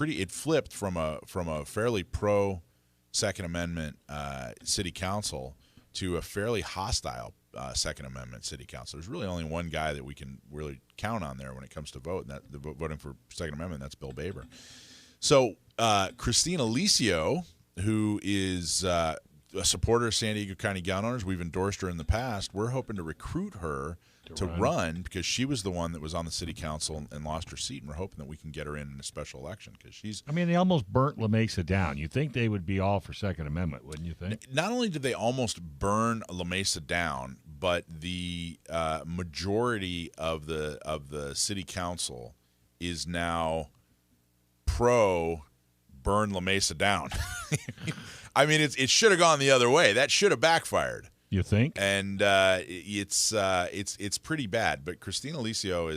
[SPEAKER 3] it flipped from a fairly pro Second Amendment city council to a fairly hostile Second Amendment city council. There's really only one guy that we can really count on there when it comes to vote, and voting for Second Amendment. That's Bill Baber. So Christina Alicio, who is a supporter of San Diego County gun owners, we've endorsed her in the past. We're hoping to recruit her to run because she was the one that was on the city council and lost her seat, and we're hoping that we can get her in a special election because she's.
[SPEAKER 4] I mean, they almost burnt La Mesa down. You think they would be all for Second Amendment, wouldn't you think?
[SPEAKER 3] Not only did they almost burn La Mesa down, but the majority of the city council is now pro burn La Mesa down. I mean, it should have gone the other way. That should have backfired.
[SPEAKER 4] You think?
[SPEAKER 3] And it's pretty bad. But Christina Alicio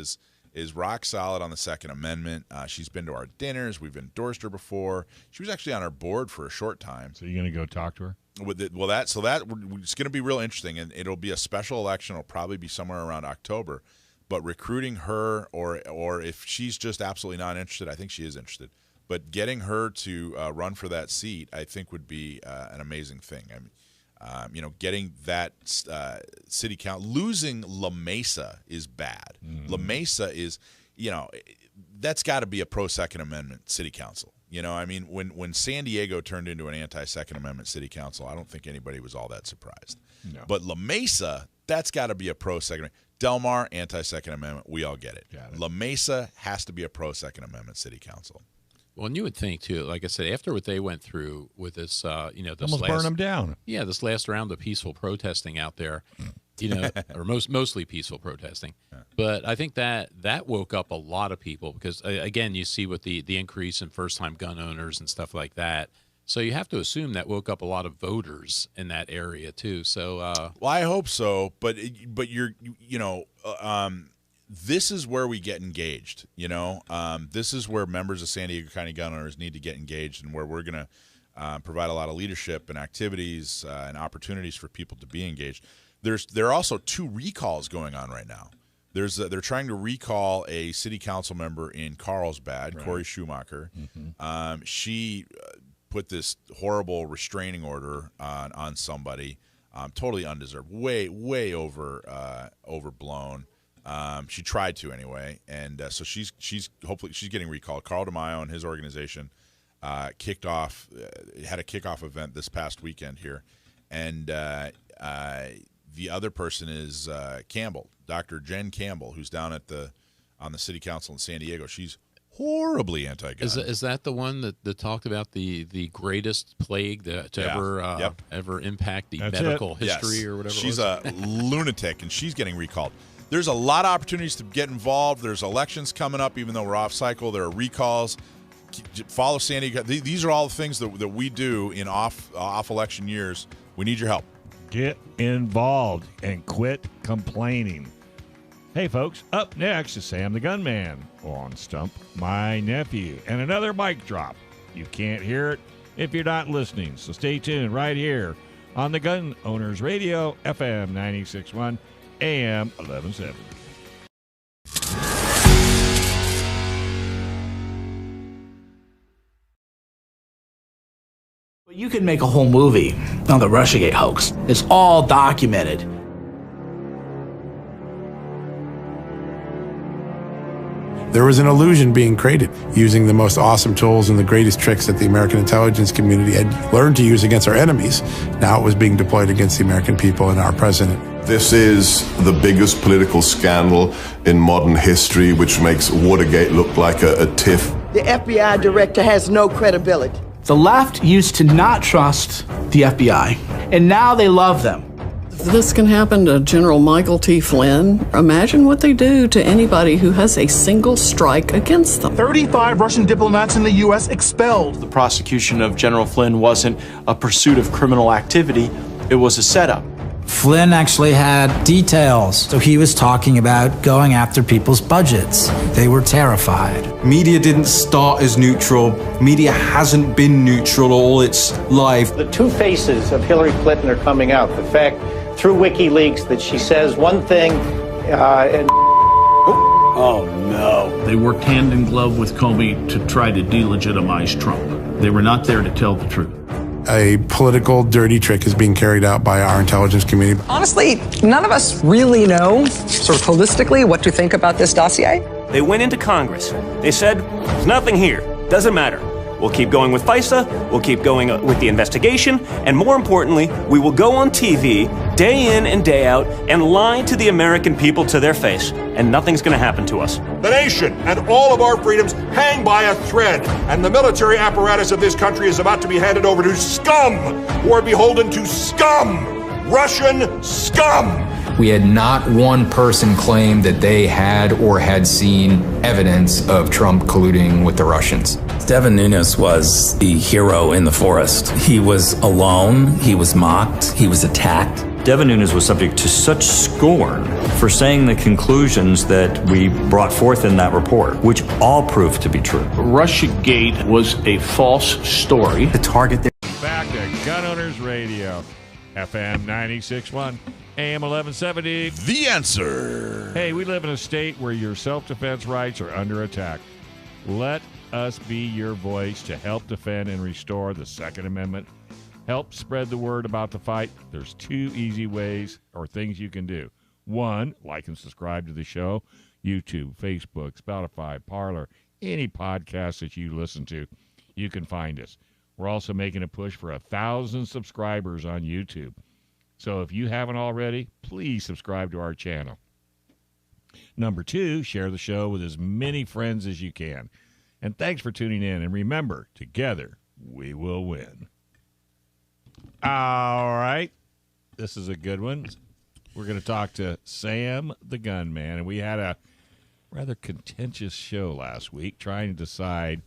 [SPEAKER 3] is rock solid on the Second Amendment. She's been to our dinners. We've endorsed her before. She was actually on our board for a short time.
[SPEAKER 4] So you're going to go talk to her?
[SPEAKER 3] It's going to be real interesting, and it'll be a special election. It'll probably be somewhere around October. But recruiting her, or if she's just absolutely not interested, I think she is interested. But getting her to run for that seat, I think, would be an amazing thing. I mean, getting that city council, losing La Mesa is bad. Mm-hmm. La Mesa is, that's got to be a pro-Second Amendment city council. I mean, when San Diego turned into an anti-Second Amendment city council, I don't think anybody was all that surprised.
[SPEAKER 4] No.
[SPEAKER 3] But La Mesa, that's got to be a pro-Second. Del Mar, anti-Second Amendment. We all get it. La Mesa has to be a pro-Second Amendment city council.
[SPEAKER 5] Well, and you would think too, like I said, after what they went through with this, this
[SPEAKER 4] almost burn them down.
[SPEAKER 5] Yeah, this last round of peaceful protesting out there, or mostly peaceful protesting. But I think that woke up a lot of people because, again, you see with the increase in first-time gun owners and stuff like that. So you have to assume that woke up a lot of voters in that area too. So,
[SPEAKER 3] well, I hope so. But this is where we get engaged. This is where members of San Diego County gun owners need to get engaged, and where we're going to provide a lot of leadership and activities and opportunities for people to be engaged. There are also 2 recalls going on right now. They're trying to recall a city council member in Carlsbad, right. Corey Schumacher. Mm-hmm. She put this horrible restraining order on somebody, totally undeserved, way overblown. She tried to anyway, and so she's hopefully getting recalled. Carl DeMaio and his organization had a kickoff event this past weekend here, and the other person is Campbell, Dr. Jen Campbell, who's down on the city council in San Diego. She's horribly anti-gun.
[SPEAKER 5] Is that the one that talked about the greatest plague to ever impact the medical history or whatever?
[SPEAKER 3] She's a lunatic, and she's getting recalled. There's a lot of opportunities to get involved. There's elections coming up, even though we're off cycle. There are recalls. Follow San Diego. These are all the things that we do in off election years. We need your help.
[SPEAKER 4] Get involved and quit complaining. Hey, folks, up next is Sam the Gunman on Stump My Nephew, and another mic drop. You can't hear it if you're not listening, so stay tuned right here on the Gun Owners Radio, FM 96.1, AM 1170.
[SPEAKER 9] You could make a whole movie on the Russiagate hoax. It's all documented.
[SPEAKER 10] There was an illusion being created using the most awesome tools and the greatest tricks that the American intelligence community had learned to use against our enemies. Now it was being deployed against the American people and our president.
[SPEAKER 11] This is the biggest political scandal in modern history, which makes Watergate look like a tiff.
[SPEAKER 12] The FBI director has no credibility.
[SPEAKER 9] The left used to not trust the FBI, and now they love them.
[SPEAKER 13] If this can happen to General Michael T. Flynn, imagine what they do to anybody who has a single strike against them.
[SPEAKER 14] 35 Russian diplomats in the U.S. expelled.
[SPEAKER 16] The prosecution of General Flynn wasn't a pursuit of criminal activity, it was a setup.
[SPEAKER 30] Flynn actually had details. So he was talking about going after people's budgets. They were terrified.
[SPEAKER 17] Media didn't start as neutral. Media hasn't been neutral all its life.
[SPEAKER 18] The 2 faces of Hillary Clinton are coming out. The fact through WikiLeaks that she says one thing and...
[SPEAKER 19] Oh, no. They worked hand in glove with Comey to try to delegitimize Trump. They were not there to tell the truth.
[SPEAKER 10] A political dirty trick is being carried out by our intelligence community.
[SPEAKER 20] Honestly, none of us really know, sort of holistically, what to think about this dossier.
[SPEAKER 21] They went into Congress. They said, there's nothing here. Doesn't matter. We'll keep going with FISA. We'll keep going with the investigation. And more importantly, we will go on TV day in and day out and lie to the American people to their face. And nothing's going to happen to us.
[SPEAKER 22] The nation and all of our freedoms hang by a thread. And the military apparatus of this country is about to be handed over to scum who are beholden to scum. Russian scum.
[SPEAKER 23] We had not one person claim that they had or had seen evidence of Trump colluding with the Russians.
[SPEAKER 25] Devin Nunes was the hero in the forest. He was alone, he was mocked, he was attacked.
[SPEAKER 33] Devin Nunes was subject to such scorn for saying the conclusions that we brought forth in that report, which all proved to be true.
[SPEAKER 19] Russiagate was a false story.
[SPEAKER 33] The target there.
[SPEAKER 4] Back to Gun Owners Radio, FM 96.1. AM 1170.
[SPEAKER 3] The answer.
[SPEAKER 4] Hey, we live in a state where your self-defense rights are under attack. Let us be your voice to help defend and restore the Second Amendment. Help spread the word about the fight. There's 2 easy ways or things you can do. 1, like and subscribe to the show. YouTube, Facebook, Spotify, Parler, any podcast that you listen to, you can find us. We're also making a push for 1,000 subscribers on YouTube. So if you haven't already, please subscribe to our channel. Number 2, share the show with as many friends as you can. And thanks for tuning in. And remember, together we will win. All right. This is a good one. We're going to talk to Sam the Gunman. And we had a rather contentious show last week trying to decide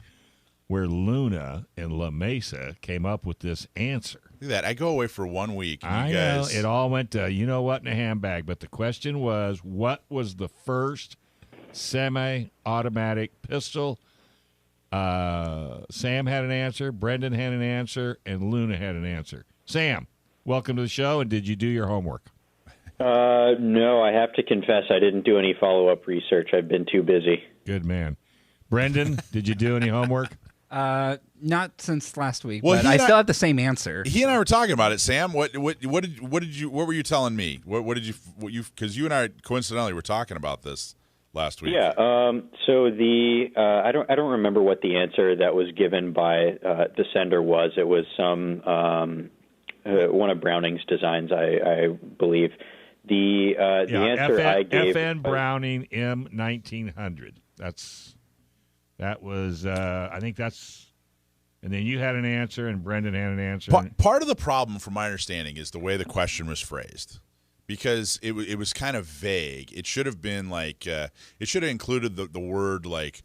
[SPEAKER 4] where Luna and La Mesa came up with this answer.
[SPEAKER 3] Look at that. I go away for 1 week. And
[SPEAKER 4] I
[SPEAKER 3] you guys...
[SPEAKER 4] know. It all went to you-know-what in a handbag. But the question was, what was the first semi-automatic pistol? Sam had an answer, Brendan had an answer, and Luna had an answer. Sam, welcome to the show, and did you do your homework?
[SPEAKER 1] No, I have to confess I didn't do any follow-up research. I've been too busy.
[SPEAKER 4] Good man. Brendan, did you do any homework?
[SPEAKER 2] Not since last week,
[SPEAKER 3] Well,
[SPEAKER 2] but
[SPEAKER 3] he
[SPEAKER 2] I
[SPEAKER 3] and
[SPEAKER 2] still
[SPEAKER 3] I-
[SPEAKER 2] have the same answer.
[SPEAKER 3] He and I were talking about it, Sam. What were you telling me? What because you and I coincidentally were talking about this last week.
[SPEAKER 1] Yeah. So the I don't remember what the answer that was given by the sender was. It was some one of Browning's designs, I believe. The answer I gave
[SPEAKER 4] FN Browning M1900. That was I think that's. And then you had an answer, and Brendan had an answer.
[SPEAKER 3] Part of the problem, from my understanding, is the way the question was phrased, because it was kind of vague. It should have been like it should have included the word like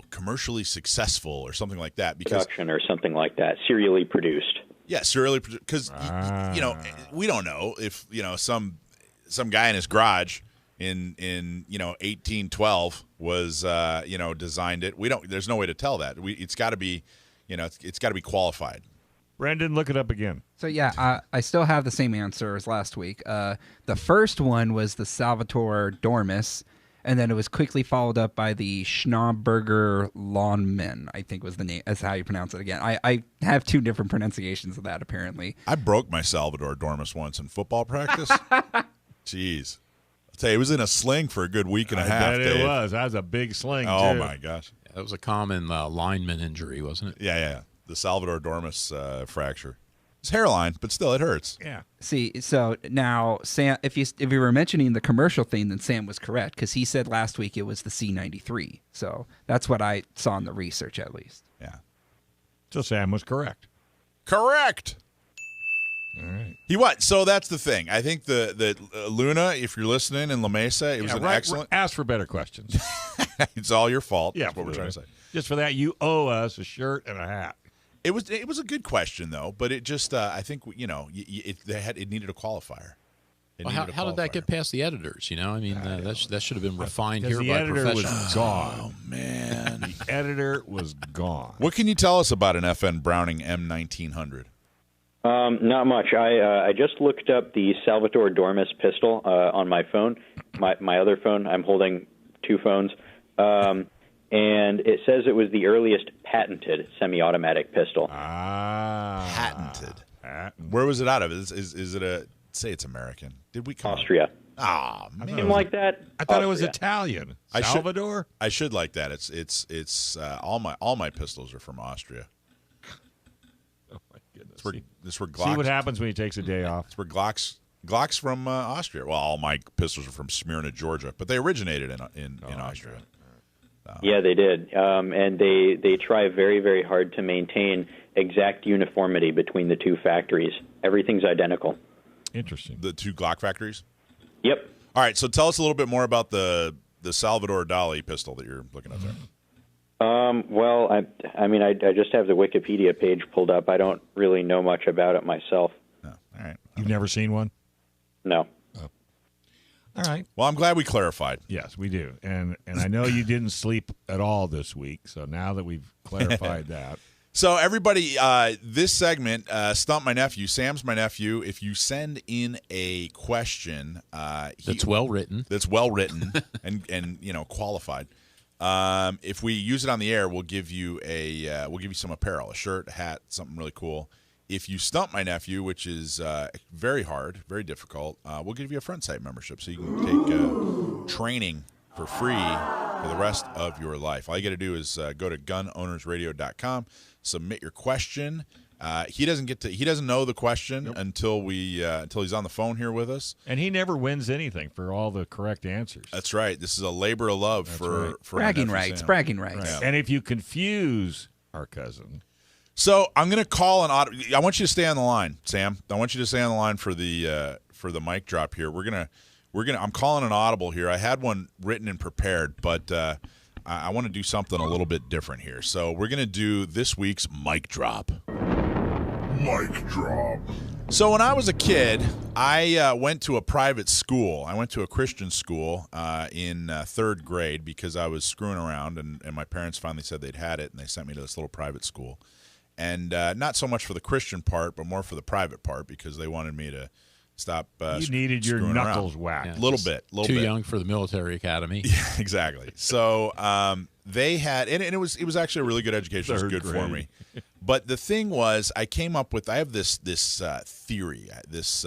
[SPEAKER 3] commercially successful or something like that. Because
[SPEAKER 1] production or something like that, serially produced.
[SPEAKER 3] Yeah, serially produced. Because we don't know if some guy in his garage in 1812 was designed it. We don't. There's no way to tell that. It's got to be. It's got to be qualified.
[SPEAKER 4] Brendan, look it up again.
[SPEAKER 2] So, yeah, I still have the same answer as last week. The first one was the Salvatore Dormis, and then it was quickly followed up by the Schnaberger Lawnman, I think was the name. That's how you pronounce it again. I have two different pronunciations of that, apparently.
[SPEAKER 3] I broke my Salvatore Dormis once in football practice. Jeez. I'll tell you, it was in a sling for a good week and a half,
[SPEAKER 4] bet
[SPEAKER 3] Dave.
[SPEAKER 4] it was. That was a big sling,
[SPEAKER 3] Oh,
[SPEAKER 4] too.
[SPEAKER 3] my gosh.
[SPEAKER 5] That was a common lineman injury, wasn't it?
[SPEAKER 3] Yeah. The Salvatore Dormis fracture. It's hairline, but still, it hurts.
[SPEAKER 4] Yeah.
[SPEAKER 2] See, so now, Sam, if you were mentioning the commercial thing, then Sam was correct, because he said last week it was the C93. So that's what I saw in the research, at least.
[SPEAKER 3] Yeah.
[SPEAKER 4] So Sam was correct.
[SPEAKER 3] Correct.
[SPEAKER 4] All right.
[SPEAKER 3] He what? So that's the thing. I think the Luna, if you're listening in La Mesa, it was an excellent.
[SPEAKER 4] Ask for better questions.
[SPEAKER 3] It's all your fault.
[SPEAKER 4] Yeah,
[SPEAKER 3] That's what we're trying to say.
[SPEAKER 4] Just for that, you owe us a shirt and a hat.
[SPEAKER 3] It was a good question though, but it just I think it needed a qualifier.
[SPEAKER 5] How did that get past the editors? I mean, that should have been refined here
[SPEAKER 4] the
[SPEAKER 5] by
[SPEAKER 4] editor
[SPEAKER 5] professionals.
[SPEAKER 4] was gone.
[SPEAKER 3] Oh man,
[SPEAKER 4] the editor was gone.
[SPEAKER 3] What can you tell us about an FN Browning M1900?
[SPEAKER 1] Not much. I just looked up the Salvatore Dormis pistol on my phone, my other phone. I'm holding two phones, and it says it was the earliest patented semi-automatic pistol.
[SPEAKER 3] Patented. Where was it out of? Is it say it's American? Did we come
[SPEAKER 1] Austria?
[SPEAKER 3] Ah, man.
[SPEAKER 1] Something like that.
[SPEAKER 4] I thought it was
[SPEAKER 1] Austria.
[SPEAKER 4] Italian. Salvador.
[SPEAKER 3] I should like that. It's all my pistols are from Austria.
[SPEAKER 4] Oh my goodness.
[SPEAKER 3] This where Glocks.
[SPEAKER 4] See what happens when he takes a day off.
[SPEAKER 3] It's where Glocks from Austria. Well, all my pistols are from Smyrna, Georgia, but they originated in Austria.
[SPEAKER 1] Yeah, they did, and they try very, very hard to maintain exact uniformity between the two factories. Everything's identical.
[SPEAKER 4] Interesting.
[SPEAKER 3] The two Glock factories?
[SPEAKER 1] Yep.
[SPEAKER 3] All right, so tell us a little bit more about the Salvador Dali pistol that you're looking at there.
[SPEAKER 1] Well, I just have the Wikipedia page pulled up. I don't really know much about it myself.
[SPEAKER 3] No. All right.
[SPEAKER 4] You've never seen one?
[SPEAKER 1] No.
[SPEAKER 4] Oh. All right.
[SPEAKER 3] Well, I'm glad we clarified.
[SPEAKER 4] Yes, we do. And I know you didn't sleep at all this week, so now that we've clarified that.
[SPEAKER 3] So everybody, this segment, Stump My Nephew, Sam's my nephew. If you send in a question
[SPEAKER 5] that's well written,
[SPEAKER 3] and qualified, if we use it on the air, we'll give you some apparel, a shirt, a hat, something really cool. If you stump my nephew, which is very hard, very difficult, we'll give you a front site membership so you can take training for free for the rest of your life. All you got to do is go to gunownersradio.com, submit your question. He doesn't know the question until he's on the phone here with us.
[SPEAKER 4] And he never wins anything for all the correct answers.
[SPEAKER 3] That's right. This is a labor of love for
[SPEAKER 2] bragging rights.
[SPEAKER 3] Sam.
[SPEAKER 2] Bragging rights.
[SPEAKER 3] Right.
[SPEAKER 4] And if you confuse our cousin,
[SPEAKER 3] so I'm going to call I want you to stay on the line, Sam. I want you to stay on the line for the mic drop here. I'm calling an audible here. I had one written and prepared, but I want to do something a little bit different here. So we're going to do this week's mic drop. Mic drop. So when I was a kid, I went to a private school. I went to a Christian school in third grade because I was screwing around, and my parents finally said they'd had it, and they sent me to this little private school. And not so much for the Christian part, but more for the private part because they wanted me to stop.
[SPEAKER 4] You needed your knuckles whacked.
[SPEAKER 3] A little bit.
[SPEAKER 5] Too young for the military academy.
[SPEAKER 3] Yeah, exactly. So they had, and it was actually a really good education. It was good for me. But the thing was, I have this theory, this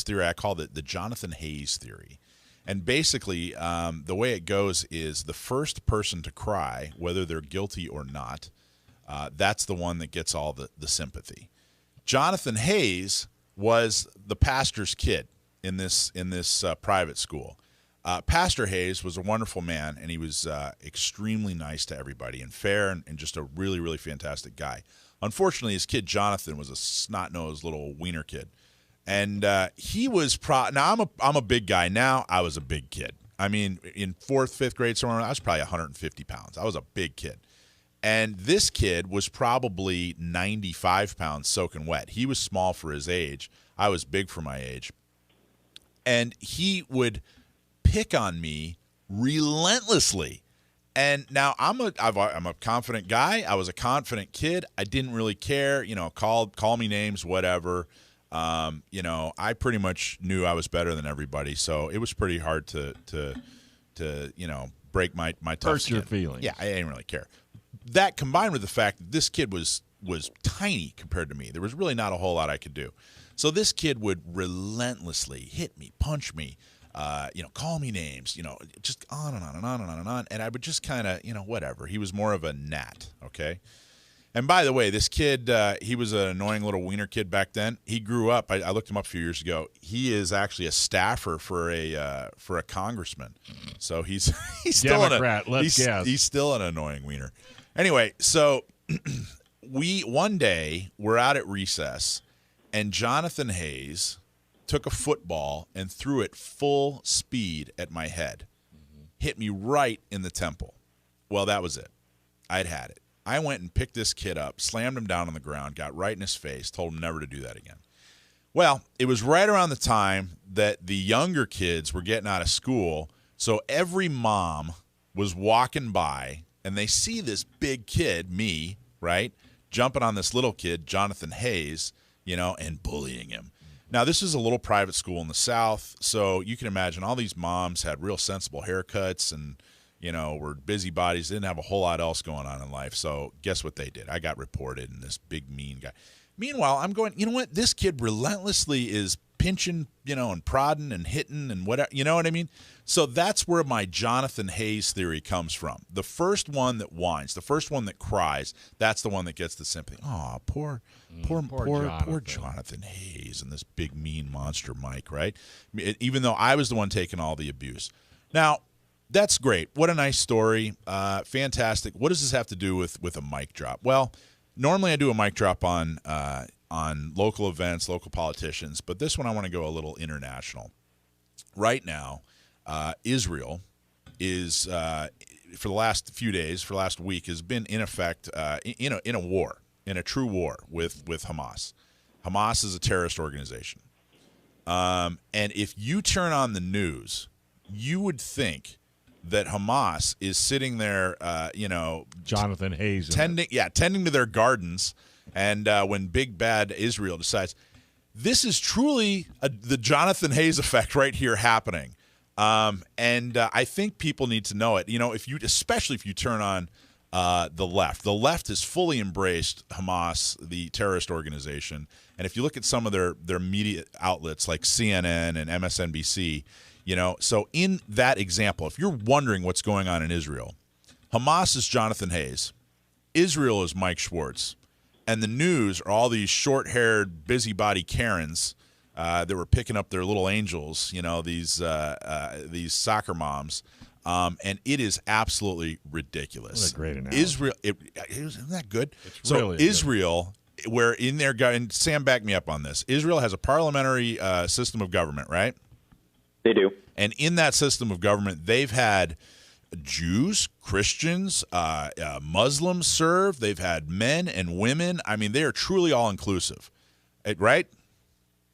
[SPEAKER 3] theory I call the Jonathan Hayes theory. And basically, the way it goes is the first person to cry, whether they're guilty or not, that's the one that gets all the sympathy. Jonathan Hayes was the pastor's kid in this private school. Pastor Hayes was a wonderful man, and he was extremely nice to everybody and fair and just a really, really fantastic guy. Unfortunately, his kid Jonathan was a snot-nosed little wiener kid. And he was now I'm a big guy now. I was a big kid. I mean, in 4th, 5th grade, somewhere I was probably 150 pounds. I was a big kid. And this kid was probably 95 pounds soaking wet. He was small for his age. I was big for my age. And he would pick on me relentlessly. And now I'm a confident guy. I was a confident kid. I didn't really care, call me names, whatever. I pretty much knew I was better than everybody, so it was pretty hard to break my tough
[SPEAKER 4] hurt
[SPEAKER 3] skin.
[SPEAKER 4] your feelings.
[SPEAKER 3] Yeah, I didn't really care. That combined with the fact that this kid was tiny compared to me, there was really not a whole lot I could do. So this kid would relentlessly hit me, punch me, call me names, just on and on and on and on and on. And I would just kind of, whatever. He was more of a gnat, okay? And by the way, this kid, he was an annoying little wiener kid back then. He grew up. I looked him up a few years ago. He is actually a staffer for a congressman. So he's still
[SPEAKER 4] Democrat.
[SPEAKER 3] He's still an annoying wiener. Anyway, so one day we're out at recess, and Jonathan Hayes took a football and threw it full speed at my head, hit me right in the temple. Well, that was it. I'd had it. I went and picked this kid up, slammed him down on the ground, got right in his face, told him never to do that again. Well, it was right around the time that the younger kids were getting out of school, so every mom was walking by, and they see this big kid, me, right, jumping on this little kid, Jonathan Hayes, and bullying him. Now, this is a little private school in the South, so you can imagine all these moms had real sensible haircuts and were busybodies, didn't have a whole lot else going on in life. So guess what they did? I got reported, and this big mean guy. Meanwhile, I'm going, you know what? This kid relentlessly is pinching, and prodding and hitting and whatever. You know what I mean? So that's where my Jonathan Hayes theory comes from. The first one that whines, the first one that cries, that's the one that gets the sympathy. Oh, poor Jonathan Hayes and this big mean monster Mike, right? Even though I was the one taking all the abuse. Now, that's great. What a nice story. Fantastic. What does this have to do with a mic drop? Well, normally I do a mic drop on local events, local politicians, but this one I want to go a little international. Right now, Israel is, for the last few days, for the last week, has been in effect in a war, in a true war with Hamas. Hamas is a terrorist organization. And if you turn on the news, you would think that Hamas is sitting there,
[SPEAKER 4] Jonathan Hayes,
[SPEAKER 3] tending to their gardens, and when big bad Israel decides, this is truly the Jonathan Hayes effect right here happening, and I think people need to know it. Especially if you turn on the left. The left has fully embraced Hamas, the terrorist organization. And if you look at some of their media outlets like CNN and MSNBC, so in that example, if you're wondering what's going on in Israel, Hamas is Jonathan Hayes. Israel is Mike Schwartz. And the news are all these short-haired, busybody Karens that were picking up their little angels, these soccer moms. And it is absolutely ridiculous.
[SPEAKER 4] What a great analogy.
[SPEAKER 3] Israel, isn't that good?
[SPEAKER 4] It's really
[SPEAKER 3] Israel, where in their and Sam, back me up on this. Israel has a parliamentary system of government, right?
[SPEAKER 1] They do.
[SPEAKER 3] And in that system of government, they've had Jews, Christians, Muslims serve. They've had men and women. I mean, they are truly all-inclusive, right?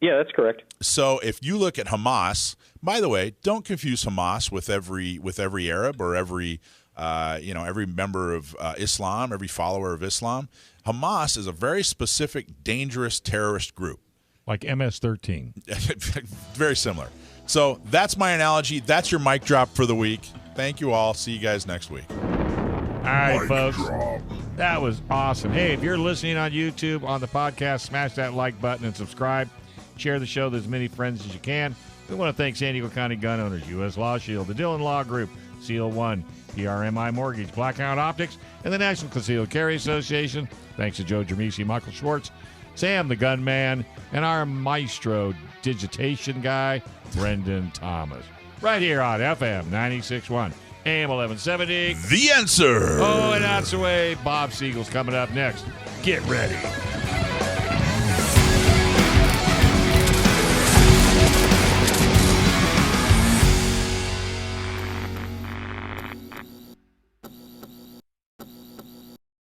[SPEAKER 1] Yeah, that's correct.
[SPEAKER 3] So if you look at Hamas, by the way, don't confuse Hamas with every Arab or every member of Islam, every follower of Islam. Hamas is a very specific, dangerous terrorist group.
[SPEAKER 4] Like MS-13.
[SPEAKER 3] Very similar. So that's my analogy. That's your mic drop for the week. Thank you all. See you guys next week.
[SPEAKER 4] All right, folks. That was awesome. Hey, if you're listening on YouTube, on the podcast, smash that like button and subscribe. Share the show with as many friends as you can. We want to thank San Diego County Gun Owners, U.S. Law Shield, the Dillon Law Group, Seal One, PRMI Mortgage, Blackout Optics, and the National Concealed Carry Association. Thanks to Joe Germisi, Michael Schwartz, Sam the Gunman, and our maestro digitation guy, Brendan Thomas. Right here on FM 96.1, AM 1170.
[SPEAKER 3] The Answer.
[SPEAKER 4] Oh, and that's the way. Bob Siegel's coming up next. Get ready.